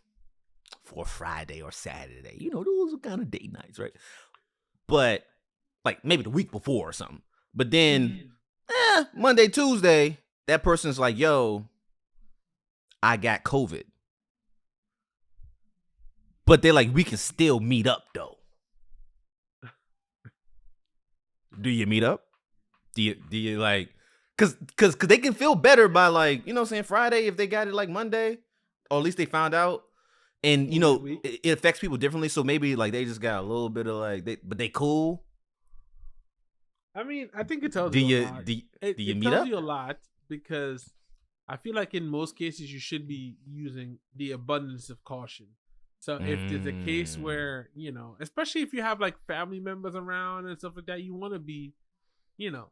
for Friday or Saturday. You know, those are kind of date nights, right? But like maybe the week before or something. But then Monday, Tuesday, that person's like, yo, I got COVID. But they're like, we can still meet up though. Do you meet up? Do you like, cause they can feel better by like, you know what I'm saying, Friday if they got it like Monday, or at least they found out. And you know, it affects people differently. So maybe like they just got a little bit of like, but they cool.
I mean, I think it tells you a lot.
Do you meet
tells
up?
you a lot because I feel like in most cases you should be using the abundance of caution. So if there's a case where, you know, especially if you have like family members around and stuff like that, you want to be, you know,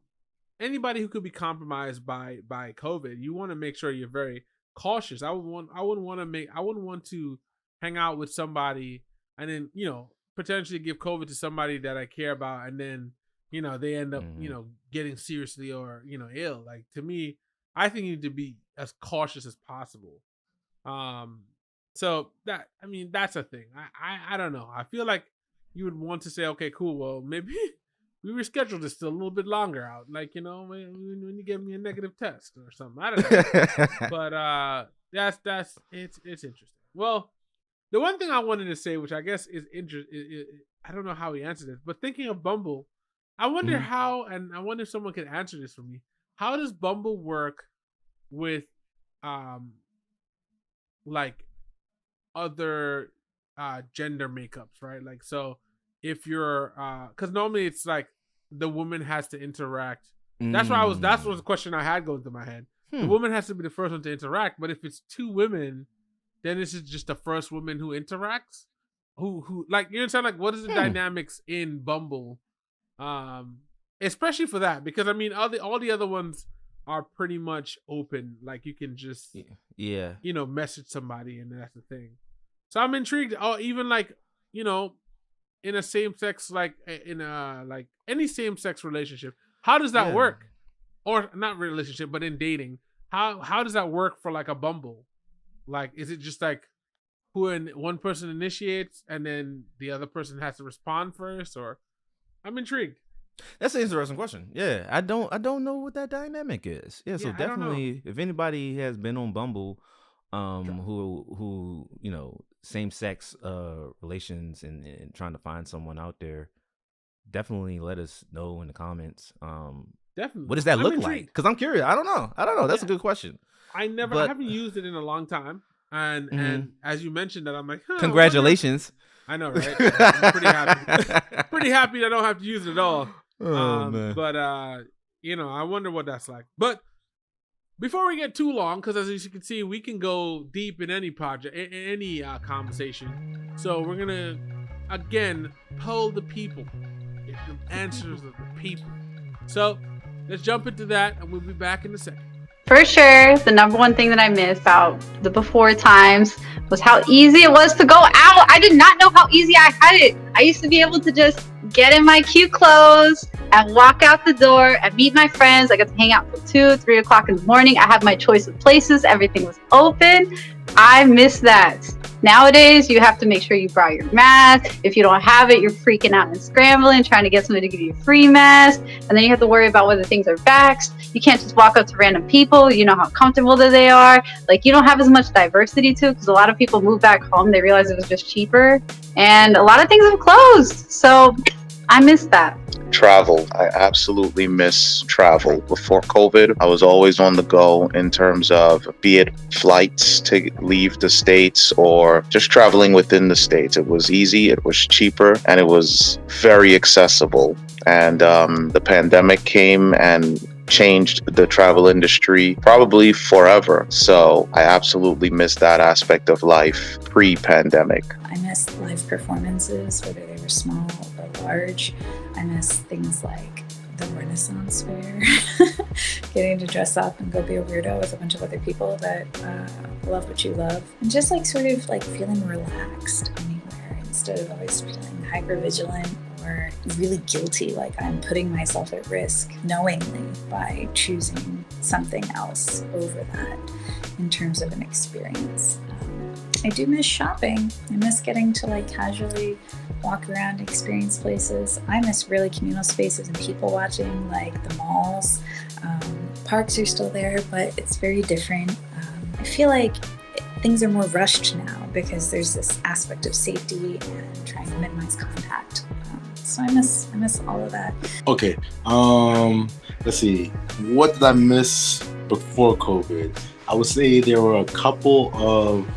anybody who could be compromised by COVID, you want to make sure you're very cautious. I wouldn't want to hang out with somebody and then, you know, potentially give COVID to somebody that I care about, and then, you know, they end up, you know, getting seriously or, you know, ill. Like, to me, I think you need to be as cautious as possible. So that, I mean, that's a thing. I don't know. I feel like you would want to say, okay, cool. Well, maybe we reschedule this still a little bit longer out. Like, you know, when you give me a negative test or something. I don't know. But it's interesting. Well, the one thing I wanted to say, which I guess is interesting, I don't know how he answered it, but thinking of Bumble, I wonder how, and I wonder if someone can answer this for me. How does Bumble work with, like, other gender makeups, right? Like, so if you're because normally it's like the woman has to interact. That was the question I had going through my head. The woman has to be the first one to interact, but if it's two women, then this is just the first woman who interacts, who like, you understand, like, what is the dynamics in Bumble, especially for that, because I mean all the other ones are pretty much open, like you can just you know, message somebody and that's the thing. So I'm intrigued. Oh, even like, you know, in a same-sex, like in a, like any same-sex relationship, how does that work? Or not relationship, but in dating, how does that work for like a Bumble? Like, is it just like one person initiates and then the other person has to respond first? Or I'm intrigued.
That's an interesting question. Yeah, I don't know what that dynamic is. Yeah, so definitely, if anybody has been on Bumble, who you know, same sex relations and trying to find someone out there, definitely let us know in the comments.
Definitely.
What does that look like? Because I'm curious. I don't know. That's a good question.
I haven't used it in a long time, and as you mentioned that, I'm like,
congratulations.
I know, right? I'm pretty happy. Pretty happy I don't have to use it at all. Man. But you know, I wonder what that's like. But before we get too long, because as you can see, we can go deep in any project, any conversation. So we're gonna again poll the people, get the answers of the people. So let's jump into that, and we'll be back in a second.
For sure, the number one thing that I missed about the before times was how easy it was to go out. I did not know how easy I had it. I used to be able to just get in my cute clothes and walk out the door and meet my friends. I got to hang out till 2, 3 o'clock in the morning. I had my choice of places. Everything was open. I miss that. Nowadays, you have to make sure you brought your mask. If you don't have it, you're freaking out and scrambling, trying to get somebody to give you a free mask. And then you have to worry about whether things are vaxxed. You can't just walk up to random people. You know how comfortable they are. Like, you don't have as much diversity too, because a lot of people move back home. They realize it was just cheaper. And a lot of things have closed. So I miss that.
Travel. I absolutely miss travel. Before COVID, I was always on the go in terms of, be it flights to leave the States or just traveling within the States. It was easy, it was cheaper, and it was very accessible. And the pandemic came and changed the travel industry probably forever. So I absolutely miss that aspect of life pre-pandemic.
I miss live performances, whether they were small or large. I miss things like the Renaissance Fair, getting to dress up and go be a weirdo with a bunch of other people that love what you love, and just like sort of like feeling relaxed anywhere instead of always feeling hyper vigilant or really guilty, like I'm putting myself at risk knowingly by choosing something else over that in terms of an experience. I do miss shopping. I miss getting to like casually walk around, experience places. I miss really communal spaces and people watching, like the malls. Parks are still there, but it's very different. I feel like things are more rushed now because there's this aspect of safety and trying to minimize contact. So I miss all of that.
Okay. Let's see. What did I miss before COVID? I would say there were a couple of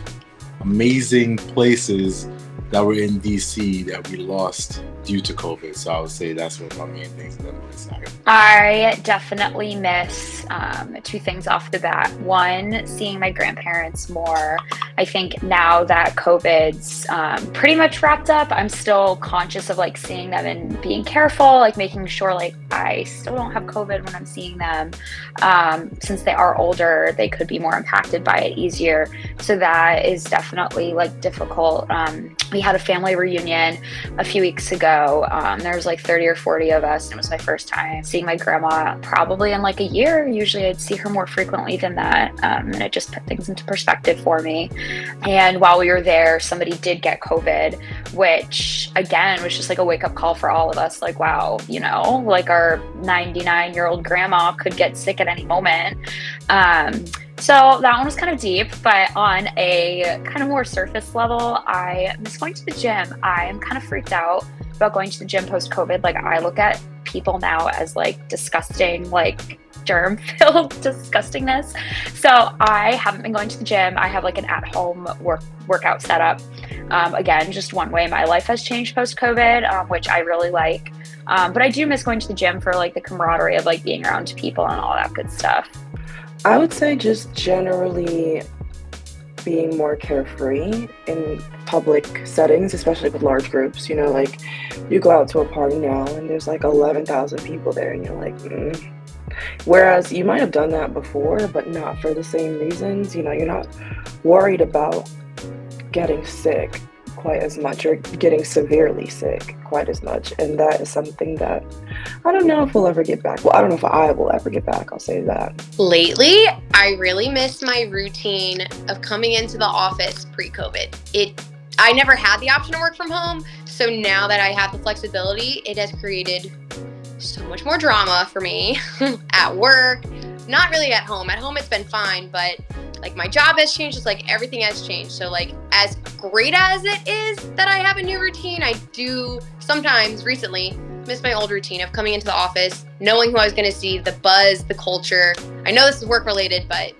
amazing places that were in DC that we lost due to COVID. So I would say that's one of my main things that I miss.
I definitely miss two things off the bat. One, seeing my grandparents more. I think now that COVID's pretty much wrapped up, I'm still conscious of like seeing them and being careful, like making sure like I still don't have COVID when I'm seeing them. Since they are older, they could be more impacted by it easier. So that is definitely like difficult. We had a family reunion a few weeks ago. There was like 30 or 40 of us, and it was my first time seeing my grandma probably in like a year. Usually I'd see her more frequently than that, and it just put things into perspective for me. And while we were there, somebody did get COVID, which again was just like a wake-up call for all of us. Like, wow, you know, like our 99-year-old grandma could get sick at any moment. So that one was kind of deep, but on a kind of more surface level, I miss going to the gym. I am kind of freaked out about going to the gym post-COVID. Like, I look at people now as like disgusting, like germ-filled disgustingness. So I haven't been going to the gym. I have like an at-home workout setup. Again, just one way my life has changed post-COVID, which I really like. But I do miss going to the gym for like the camaraderie of like being around people and all that good stuff.
I would say just generally being more carefree in public settings, especially with large groups. You know, like you go out to a party now and there's like 11,000 people there and you're like, Whereas you might have done that before, but not for the same reasons. You know, you're not worried about getting sick quite as much or getting severely sick quite as much. And that is something that I don't know if we'll ever get back. Well, I don't know if I will ever get back. I'll say that.
Lately, I really miss my routine of coming into the office pre-COVID. I never had the option to work from home. So now that I have the flexibility, it has created so much more drama for me at work, not really at home. At home, it's been fine, but like my job has changed. It's like everything has changed. So like as great as it is that I have a new routine, I do sometimes recently miss my old routine of coming into the office, knowing who I was going to see, the buzz, the culture. I know this is work related, but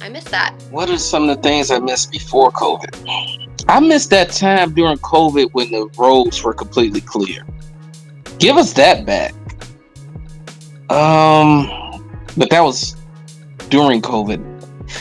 I miss that.
What are some of the things I missed before COVID? I missed that time during COVID when the roads were completely clear. Give us that back. But that was during COVID.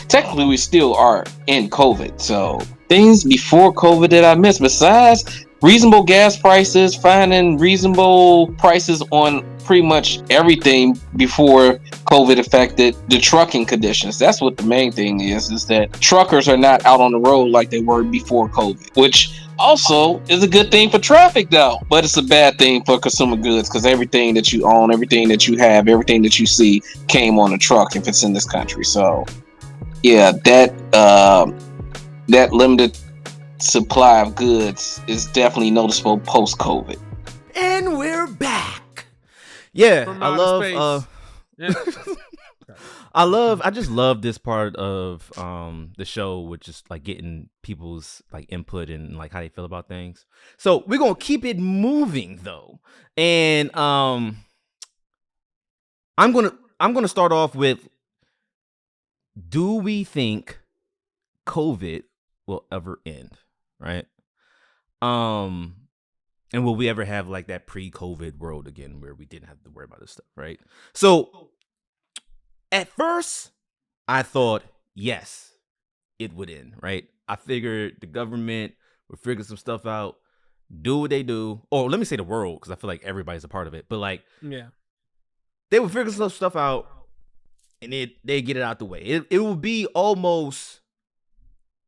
Technically, we still are in COVID. So things before COVID that I missed, besides reasonable gas prices, finding reasonable prices on pretty much everything before COVID affected the trucking conditions. That's what the main thing is that truckers are not out on the road like they were before COVID, which also is a good thing for traffic though, but it's a bad thing for consumer goods because everything that you own, everything that you have, everything that you see came on a truck if it's in this country. So yeah, that limited supply of goods is definitely noticeable post-COVID.
And we're back. Yeah,
From
I
outer
love
space.
I just love this part of the show, which is like getting people's like input and like how they feel about things. So we're gonna keep it moving though. And I'm gonna start off with, do we think COVID will ever end? Right? And will we ever have like that pre-COVID world again where we didn't have to worry about this stuff, right? So at first, I thought, yes, it would end, right? I figured the government would figure some stuff out, do what they do. Or let me say the world, because I feel like everybody's a part of it. But like,
Yeah,
they would figure some stuff out and they get it out the way. It will be almost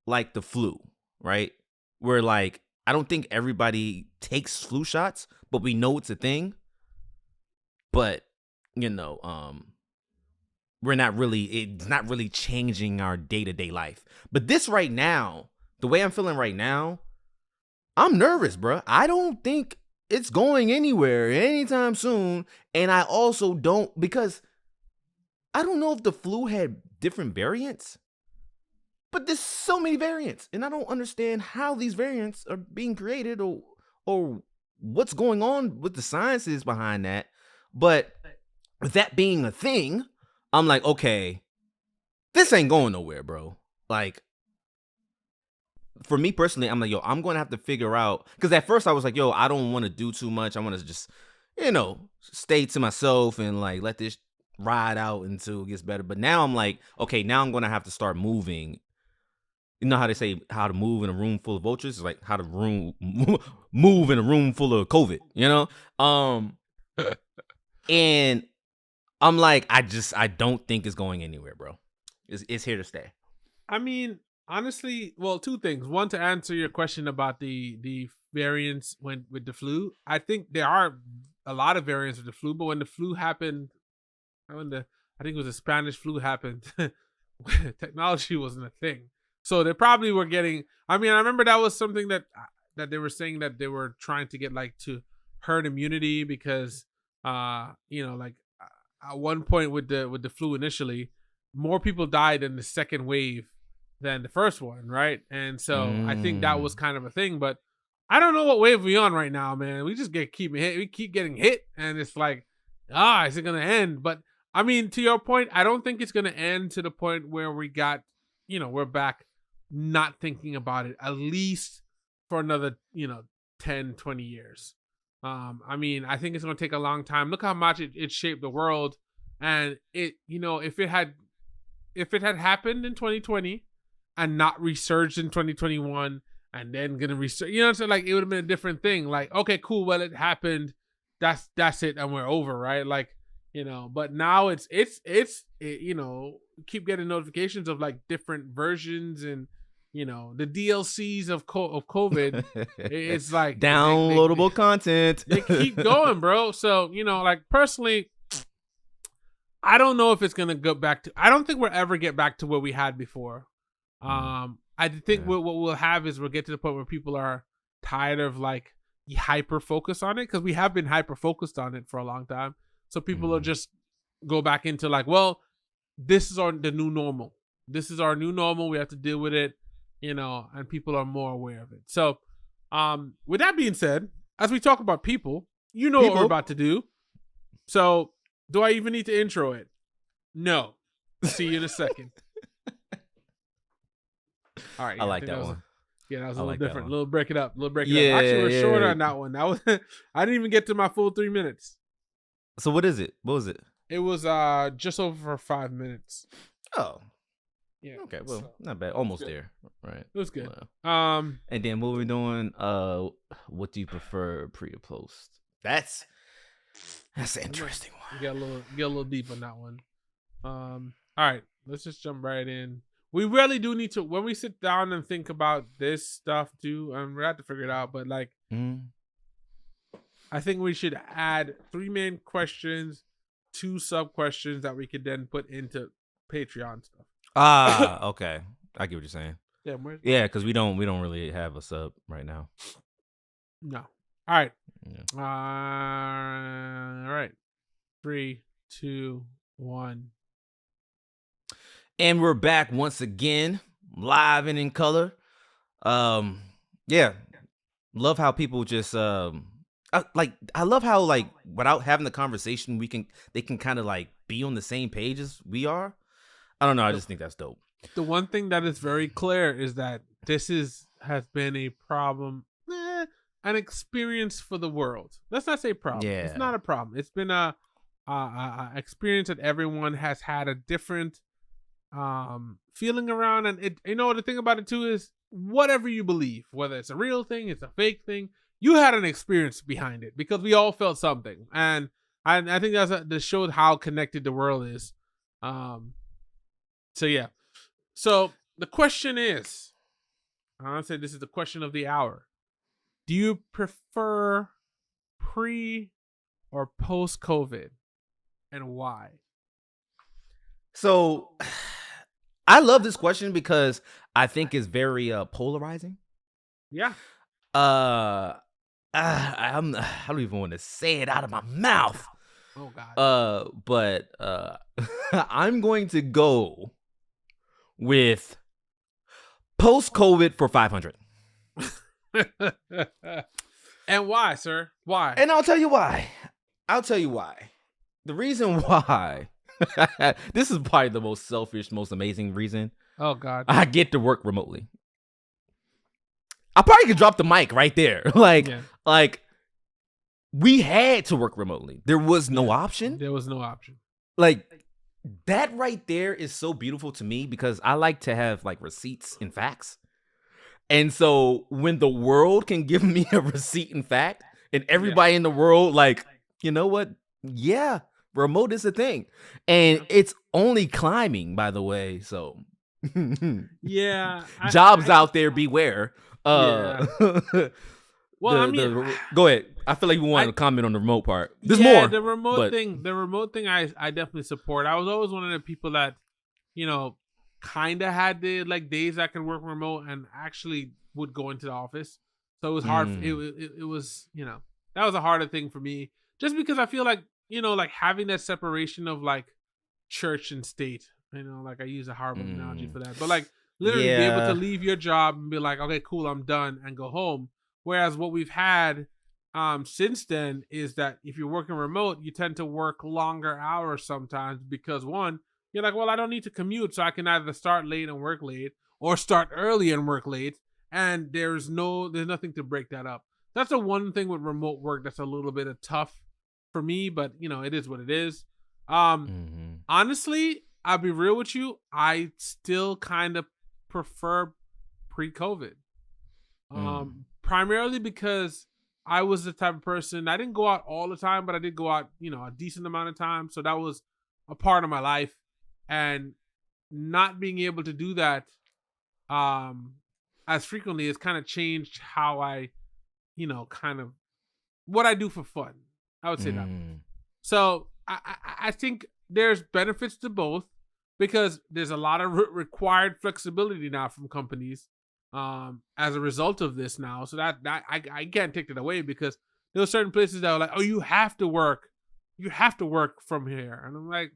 like the flu, right? Where like, I don't think everybody takes flu shots, but we know it's a thing. But, you know, it's not really changing our day-to-day life. But this right now the way I'm feeling right now, I'm nervous, bro. I don't think it's going anywhere anytime soon. And I also don't, because I don't know if the flu had different variants, but there's so many variants. And I don't understand how these variants are being created or what's going on with the sciences behind that. But with that being a thing, I'm like, okay, this ain't going nowhere, bro. Like, for me personally, I'm like, yo, I'm going to have to figure out, because at first I was like, yo, I don't want to do too much. I want to just, stay to myself and like let this ride out until it gets better. But now I'm like, okay, now I'm going to have to start moving. You know how they say how to move in a room full of vultures? It's like how to move in a room full of COVID, and I'm like, I don't think it's going anywhere, bro. It's here to stay.
I mean, honestly, well, two things. One, to answer your question about the variants with the flu, I think there are a lot of variants with the flu, but when the flu happened, I think it was the Spanish flu happened, technology wasn't a thing. So they probably were getting, I mean, I remember that was something that they were saying that they were trying to get like to herd immunity because, like at one point with the flu initially, more people died in the second wave than the first one, right? And so I think that was kind of a thing, but I don't know what wave we on right now, man. We just keep getting hit, and it's like, is it gonna end? But I mean, to your point, I don't think it's gonna end to the point where we got, we're back not thinking about it, at least for another, 10, 20 years. I mean, I think it's going to take a long time. Look how much it shaped the world. And it, if it had happened in 2020 and not resurged in 2021 and then going to resurge, so like it would have been a different thing. Like, okay, cool. Well, it happened. That's it. And we're over. Right. Like, but now it's keep getting notifications of like different versions and, the DLCs of COVID. It's like
downloadable content.
They keep going, bro. So, like personally, I don't know if it's going to go back to, I don't think we'll ever get back to what we had before. I think what we'll have is we'll get to the point where people are tired of like hyper focus on it, because we have been hyper focused on it for a long time. So people will just go back into like, well, this is the new normal. This is our new normal. We have to deal with it, and people are more aware of it. So, with that being said, as we talk about people, what we're about to do. So, do I even need to intro it? No. See you in a second. All right.
I like that one.
That was a little different. A little break it up. Actually, we're shorter on that one. That was I didn't even get to my full 3 minutes.
So what is it? What was it?
It was just over 5 minutes.
Oh.
Yeah.
Okay, well, not bad. Almost there. Right.
It was good.
Well. And then what we're doing, what do you prefer, pre or post? That's an interesting one.
Get a little deep on that one. All right, let's just jump right in. We really do need to, when we sit down and think about this stuff too, and we have to figure it out, but like I think we should add 3 main questions, 2 sub questions that we could then put into Patreon stuff.
Okay. I get what you're saying.
Yeah,
because we don't really have a sub right now.
No. All right.
Yeah.
All right. 3, 2, 1.
And we're back once again, live and in color. Yeah. Love how people just I love how like without having the conversation they can kind of like be on the same page as we are. I don't know, I just think that's dope.
The one thing that is very clear is that this has been a problem, an experience for the world. Let's not say problem.
Yeah.
It's not a problem. It's been a experience that everyone has had a different feeling around. And it, the thing about it too is whatever you believe, whether it's a real thing, it's a fake thing, you had an experience behind it because we all felt something. And I think that showed how connected the world is. So yeah. So the question is, I say this is the question of the hour. Do you prefer pre or post COVID, and why?
So I love this question because I think it's very polarizing.
Yeah.
I don't even want to say it out of my mouth.
Oh God.
But I'm going to go with post-COVID for 500.
And why, sir? Why?
And I'll tell you why. The reason why, this is probably the most selfish, most amazing reason.
Oh God.
I get to work remotely. I probably could drop the mic right there. Like we had to work remotely. There was no option.
There was no option.
Like that right there is so beautiful to me because I like to have like receipts and facts. And so when the world can give me a receipt and fact and everybody in the world like, you know what? Yeah, remote is a thing. And it's only climbing, by the way. So
yeah.
Jobs out there, beware.
Yeah. Well,
go ahead. I feel like you wanted to comment on the remote part. There's
yeah,
more.
The remote thing I definitely support. I was always one of the people that, kind of had the like days I could work remote and actually would go into the office. So it was hard. It was, that was a harder thing for me just because I feel like, like having that separation of like church and state, like I use a horrible analogy for that, but like literally be able to leave your job and be like, okay, cool, I'm done and go home. Whereas what we've had since then is that if you're working remote, you tend to work longer hours sometimes because one, you're like, well, I don't need to commute, so I can either start late and work late or start early and work late. And there's nothing to break that up. That's the one thing with remote work that's a little bit of tough for me, but it is what it is. Honestly, I'll be real with you. I still kind of prefer pre-COVID. Primarily because I was the type of person, I didn't go out all the time, but I did go out, a decent amount of time. So that was a part of my life. And not being able to do that as frequently has kind of changed how I, kind of what I do for fun. I would say that. So I think there's benefits to both because there's a lot of required flexibility now from companies as a result of this now. So that I can't take it away because there are certain places that are like, oh, you have to work from here. And I'm like,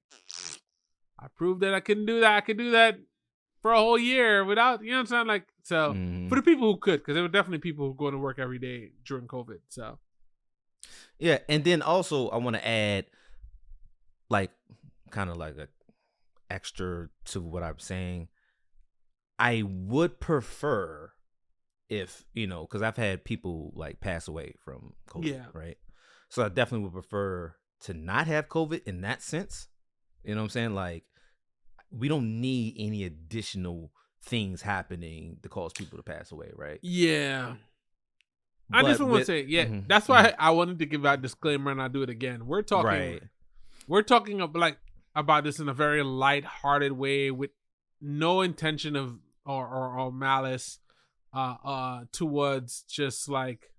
I proved that I couldn't do that. I could do that for a whole year without, what I'm saying? Like, so for the people who could, because there were definitely people who were going to work every day during COVID. So
yeah, and then also I want to add, like, kind of like a extra to what I'm saying. I would prefer if, because I've had people like pass away from COVID, right? So I definitely would prefer to not have COVID in that sense. You know what I'm saying? Like, we don't need any additional things happening to cause people to pass away, right?
Yeah. I just want to say, that's why I wanted to give that disclaimer and I'll do it again. We're talking about this in a very light-hearted way with no intention of or malice towards just like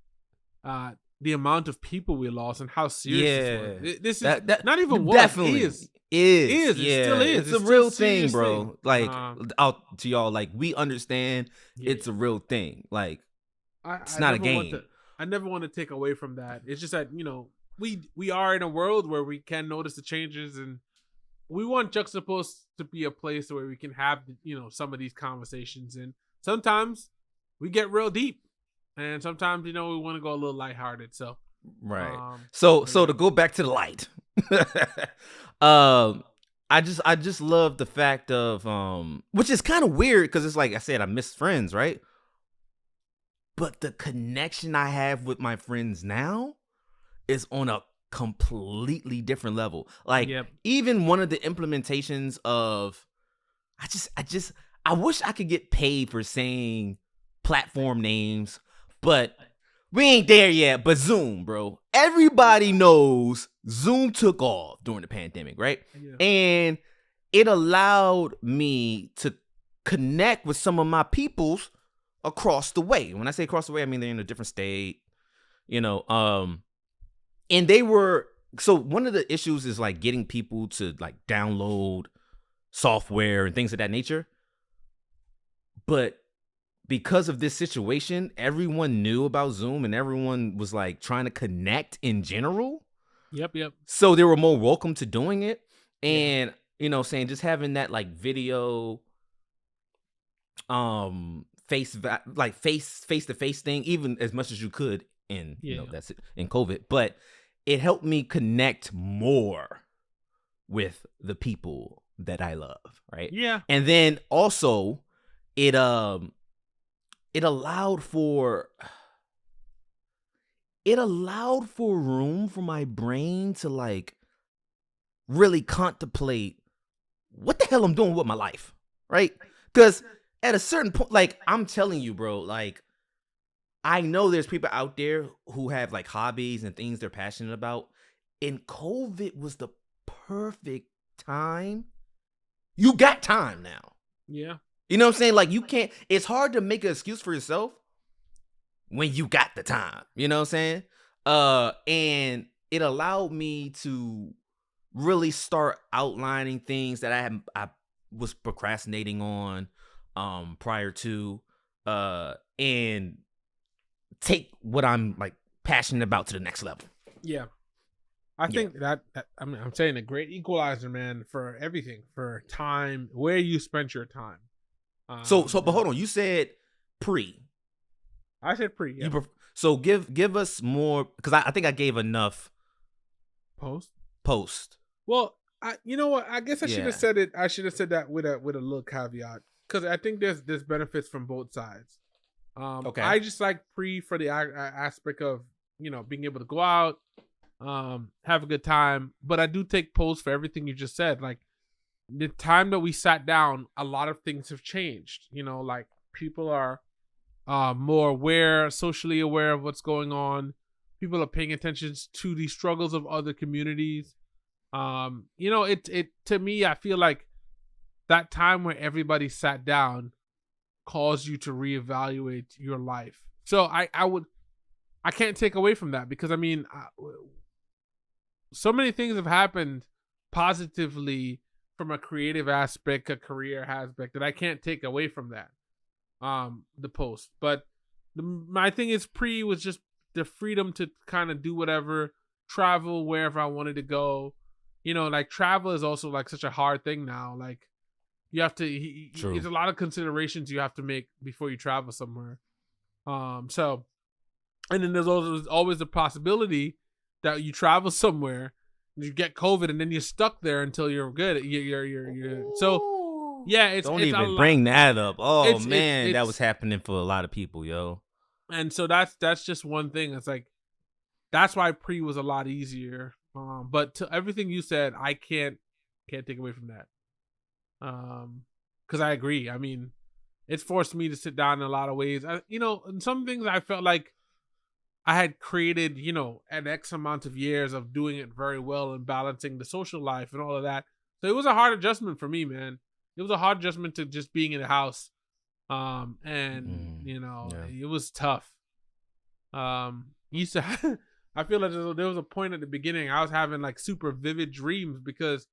the amount of people we lost and how serious this was. This is not even what
definitely
it is.
It
still is.
It's a real thing, bro. Like, out to y'all, like, we understand it's a real thing. Like, it's not a game.
I never want to take away from that. It's just that, we are in a world where we can notice the changes and we want Juxtaposed to be a place where we can have, some of these conversations. And sometimes we get real deep and sometimes, we want to go a little lighthearted. So,
right. So to go back to the light, I just love the fact of, which is kind of weird because it's like I said, I miss friends, right? But the connection I have with my friends now is on a completely different level. Like, even one of the implementations of, I wish I could get paid for saying platform names, but we ain't there yet. But Zoom, bro, everybody knows Zoom took off during the pandemic, right? And it allowed me to connect with some of my peoples across the way. When I say across the way, I mean they're in a different state, and they were, so one of the issues is like getting people to like download software and things of that nature. But because of this situation, everyone knew about Zoom and everyone was like trying to connect in general.
Yep.
So they were more welcome to doing it. And, saying just having that like video, face to face thing, even as much as you could in, that's it in COVID, but it helped me connect more with the people that I love. Right.
Yeah.
And then also it allowed for room for my brain to like really contemplate what the hell I'm doing with my life, right? Because at a certain point, like I'm telling you, bro, like I know there's people out there who have like hobbies and things they're passionate about, and COVID was the perfect time. You got time now.
Yeah.
You know what I'm saying? Like you can't, it's hard to make an excuse for yourself when you got the time. You know what I'm saying? And it allowed me to really start outlining things that I was procrastinating on prior to and take what I'm like passionate about to the next level.
Yeah. I think that I'm saying a great equalizer, man, for everything, for time, where you spent your time.
So but hold on, you said pre.
I said pre. Yeah.
So give us more, because I think I gave enough post.
Well, you know what? I guess I should have said it. I should have said that with a little caveat, because I think there's benefits from both sides. Okay. I just like pre for the aspect of being able to go out, have a good time, but I do take post for everything you just said. Like the time that we sat down, a lot of things have changed. Like people are more aware, socially aware of what's going on. People are paying attention to the struggles of other communities. It to me, I feel like that time where everybody sat down caused you to reevaluate your life. So I can't take away from that, because I mean, so many things have happened positively from a creative aspect, a career aspect, that I can't take away from that. The post, but my thing is pre was just the freedom to kind of do whatever, travel wherever I wanted to go. Like travel is also like such a hard thing now. Like you have to, there's a lot of considerations you have to make before you travel somewhere. So, and then there's always the possibility that you travel somewhere, you get COVID, and then you're stuck there until you're good. You're so. Yeah,
don't even bring that up. Oh man, that was happening for a lot of people, yo.
And so that's just one thing. It's like that's why pre was a lot easier. But to everything you said, I can't take away from that. Because I agree. I mean, it's forced me to sit down in a lot of ways. In some things I felt like I had created, an X amount of years of doing it very well and balancing the social life and all of that. So it was a hard adjustment for me, man. It was a hard adjustment to just being in the house. It was tough. I feel like there was a point at the beginning I was having like super vivid dreams, because,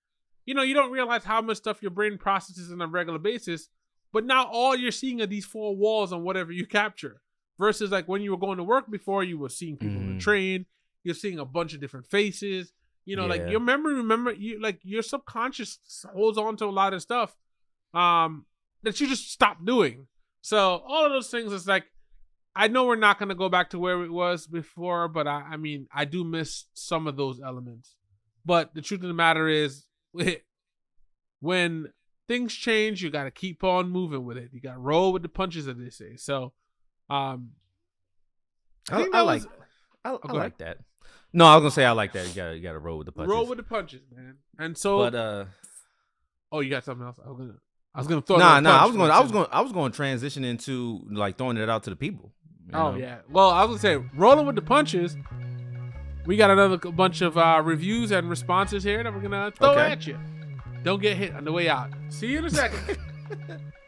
you don't realize how much stuff your brain processes on a regular basis, but now all you're seeing are these four walls on whatever you capture, versus like when you were going to work before, you were seeing people on the train, you're seeing a bunch of different faces, like your memory, your subconscious holds on to a lot of stuff that you just stop doing. So all of those things, it's like, I know we're not going to go back to where it was before, but I mean, I do miss some of those elements. But the truth of the matter is, when things change, you got to keep on moving with it. You got to roll with the punches, as they say. So, I
like that. No, I was gonna say I like that. You gotta roll with the punches.
Roll with the punches, man. And so,
but
oh, you got something else? I was gonna throw.
I was going to transition into like throwing it out to the people.
Oh yeah. Well, I was gonna say rolling with the punches. We got another bunch of reviews and responses here that we're gonna throw at you. Don't get hit on the way out. See you in a second.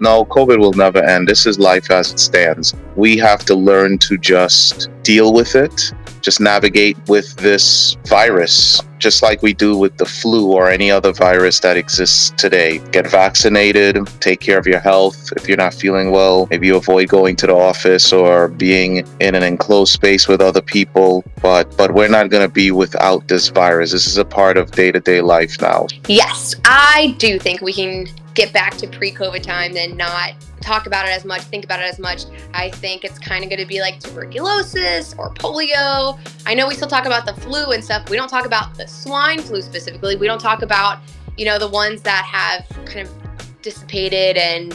No, COVID will never end. This is life as it stands. We have to learn to just deal with it, just navigate with this virus, just like we do with the flu or any other virus that exists today. Get vaccinated, take care of your health. If you're not feeling well, maybe you avoid going to the office or being in an enclosed space with other people. But we're not going to be without this virus. This is a part of day-to-day life now.
Yes, I do think we can get back to pre-COVID time and not talk about it as much, think about it as much. I think it's kind of going to be like tuberculosis or polio. I know we still talk about the flu and stuff. We don't talk about the swine flu specifically. We don't talk about, the ones that have kind of dissipated and,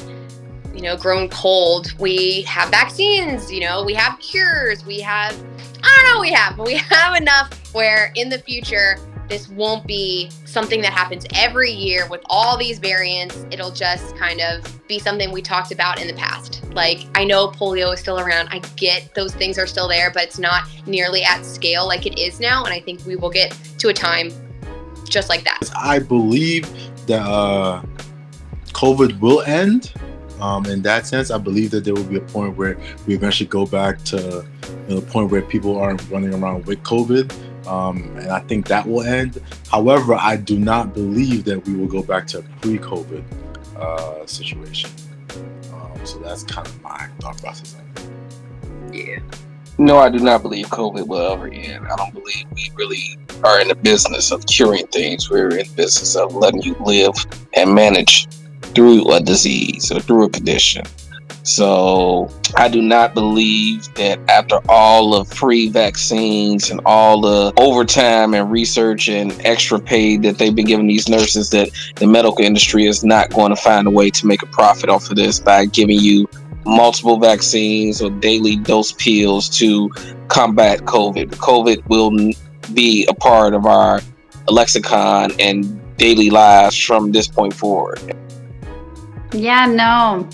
grown cold. We have vaccines, we have cures, we have enough where in the future, this won't be something that happens every year with all these variants. It'll just kind of be something we talked about in the past. Like, I know polio is still around. I get those things are still there, but it's not nearly at scale like it is now. And I think we will get to a time just like that.
I believe that COVID will end. In that sense, I believe that there will be a point where we eventually go back to the point where people aren't running around with COVID. And I think that will end. However, I do not believe that we will go back to a pre-COVID situation. So that's kind of my thought process on it.
Yeah. No, I do not believe COVID will ever end. I don't believe we really are in the business of curing things. We're in the business of letting you live and manage through a disease or through a condition. So I do not believe that after all of pre-vaccines and all the overtime and research and extra pay that they've been giving these nurses, that the medical industry is not going to find a way to make a profit off of this by giving you multiple vaccines or daily dose pills to combat COVID. COVID will be a part of our lexicon and daily lives from this point forward.
Yeah, no,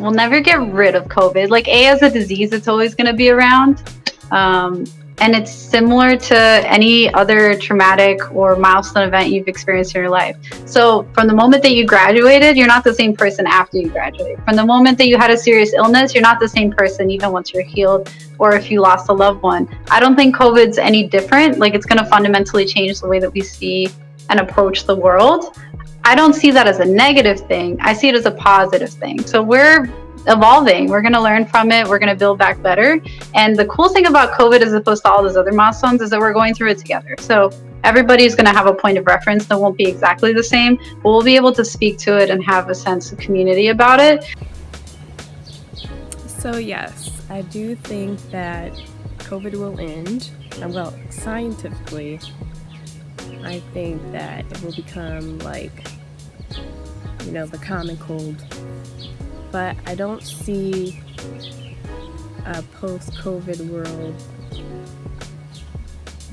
we'll never get rid of COVID. Like, as a disease, it's always going to be around. And it's similar to any other traumatic or milestone event you've experienced in your life. So from the moment that you graduated, you're not the same person after you graduate. From the moment that you had a serious illness, you're not the same person even once you're healed or if you lost a loved one. I don't think COVID's any different. Like, it's going to fundamentally change the way that we see and approach the world. I don't see that as a negative thing. I see it as a positive thing. So we're evolving. We're going to learn from it. We're going to build back better. And the cool thing about COVID, as opposed to all those other milestones, is that we're going through it together. So everybody's going to have a point of reference that won't be exactly the same, but we'll be able to speak to it and have a sense of community about it.
So yes, I do think that COVID will end. Well, scientifically, I think that it will become like, the common cold. But I don't see a post-COVID world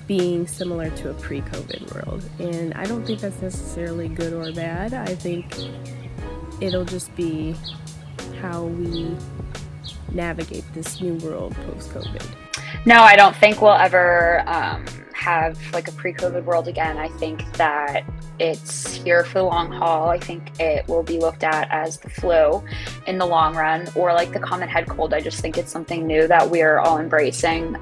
being similar to a pre-COVID world. And I don't think that's necessarily good or bad. I think it'll just be how we navigate this new world post-COVID.
No, I don't think we'll ever have like a pre-COVID world again. I think that it's here for the long haul. I think it will be looked at as the flu in the long run, or like the common head cold. I just think it's something new that we're all embracing,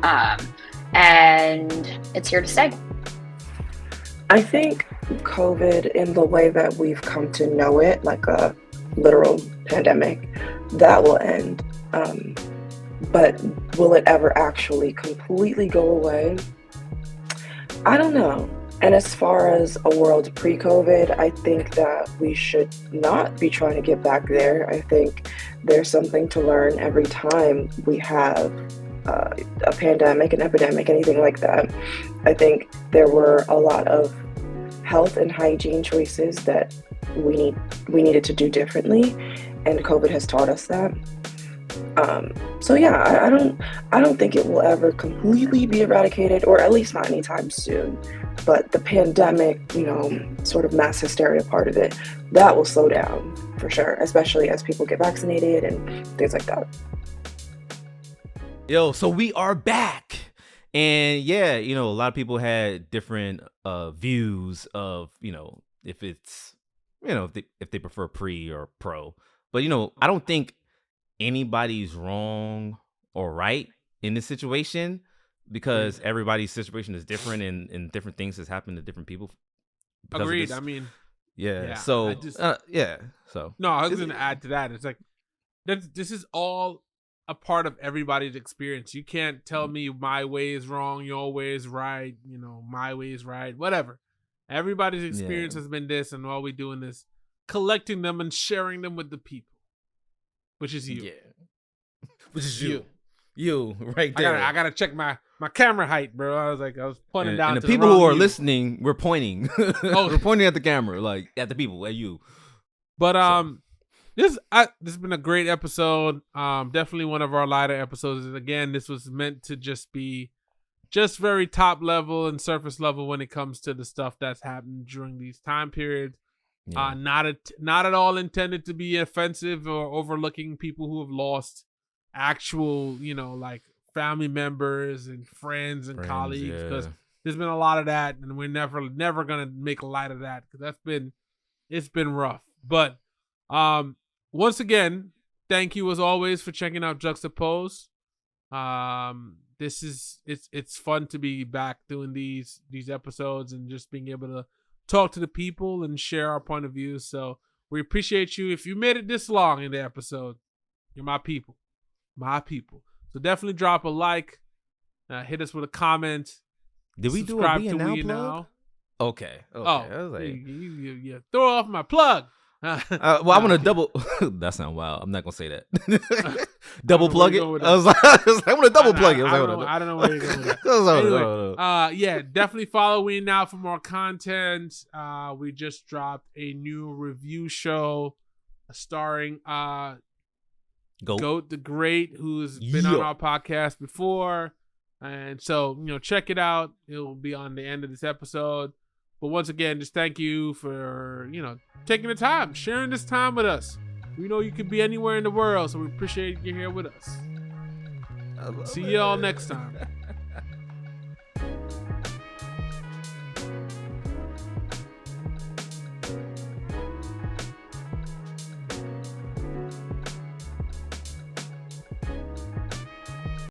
and it's here to stay.
I think COVID, in the way that we've come to know it, like a literal pandemic, that will end. But will it ever actually completely go away? I don't know. And as far as a world pre-COVID, I think that we should not be trying to get back there. I think there's something to learn every time we have a pandemic, an epidemic, anything like that. I think there were a lot of health and hygiene choices that we needed to do differently, and COVID has taught us that. So yeah, I don't think it will ever completely be eradicated, or at least not anytime soon. But the pandemic, sort of mass hysteria part of it, that will slow down for sure, especially as people get vaccinated and things like that.
Yo, so we are back. And yeah, a lot of people had different views of, if it's, if they prefer pre or pro. But, I don't think anybody's wrong or right in this situation. because everybody's situation is different and different things has happened to different people. because of
Agreed.
this.
I mean,
Yeah.
yeah,
So
I just-
yeah. So
no, I was
Is
going
it-
to add to that. It's like this is all a part of everybody's experience. You can't tell me my way is wrong, your way is right. You know, my way is right. Whatever. Everybody's experience has been this, and all we doing is collecting them and sharing them with the people, which is you.
Yeah. Which is you. You right
I
there.
gotta check my camera height, bro. I was pointing down
and
to
the people who
wrong
are
you.
listening, we're pointing.
Oh.
We're pointing at the camera, like at the people, at you.
But this has been a great episode. Definitely one of our lighter episodes. And again, this was meant to just be very top level and surface level when it comes to the stuff that's happened during these time periods.
Yeah.
Not at all intended to be offensive or overlooking people who have lost actual, like family members and friends and colleagues, because there's been a lot of that, and we're never gonna make light of that, because it's been rough. But once again, thank you as always for checking out Juxtaposed. It's fun to be back doing these episodes and just being able to talk to the people and share our point of view. So we appreciate you. If you made it this long in the episode, you're my people. So definitely drop a like, hit us with a comment.
Did we do a
subscribe
Be
to
Now
We
plug?
Now.
Okay.
Oh,
I was like,
you throw off my plug.
well, I'm gonna double. That sounds wild. I'm not gonna say that. Double plug it.
with
I was like, I'm gonna double plug it.
I don't know where you're going with that.
I was like,
Anyway, yeah, definitely follow We Now for more content. We just dropped a new review show starring Goat the Great, who's been on our podcast before. And so, check it out. It will be on the end of this episode. But once again, just thank you for, taking the time, sharing this time with us. We know you could be anywhere in the world, so we appreciate you here with us. See y'all next time.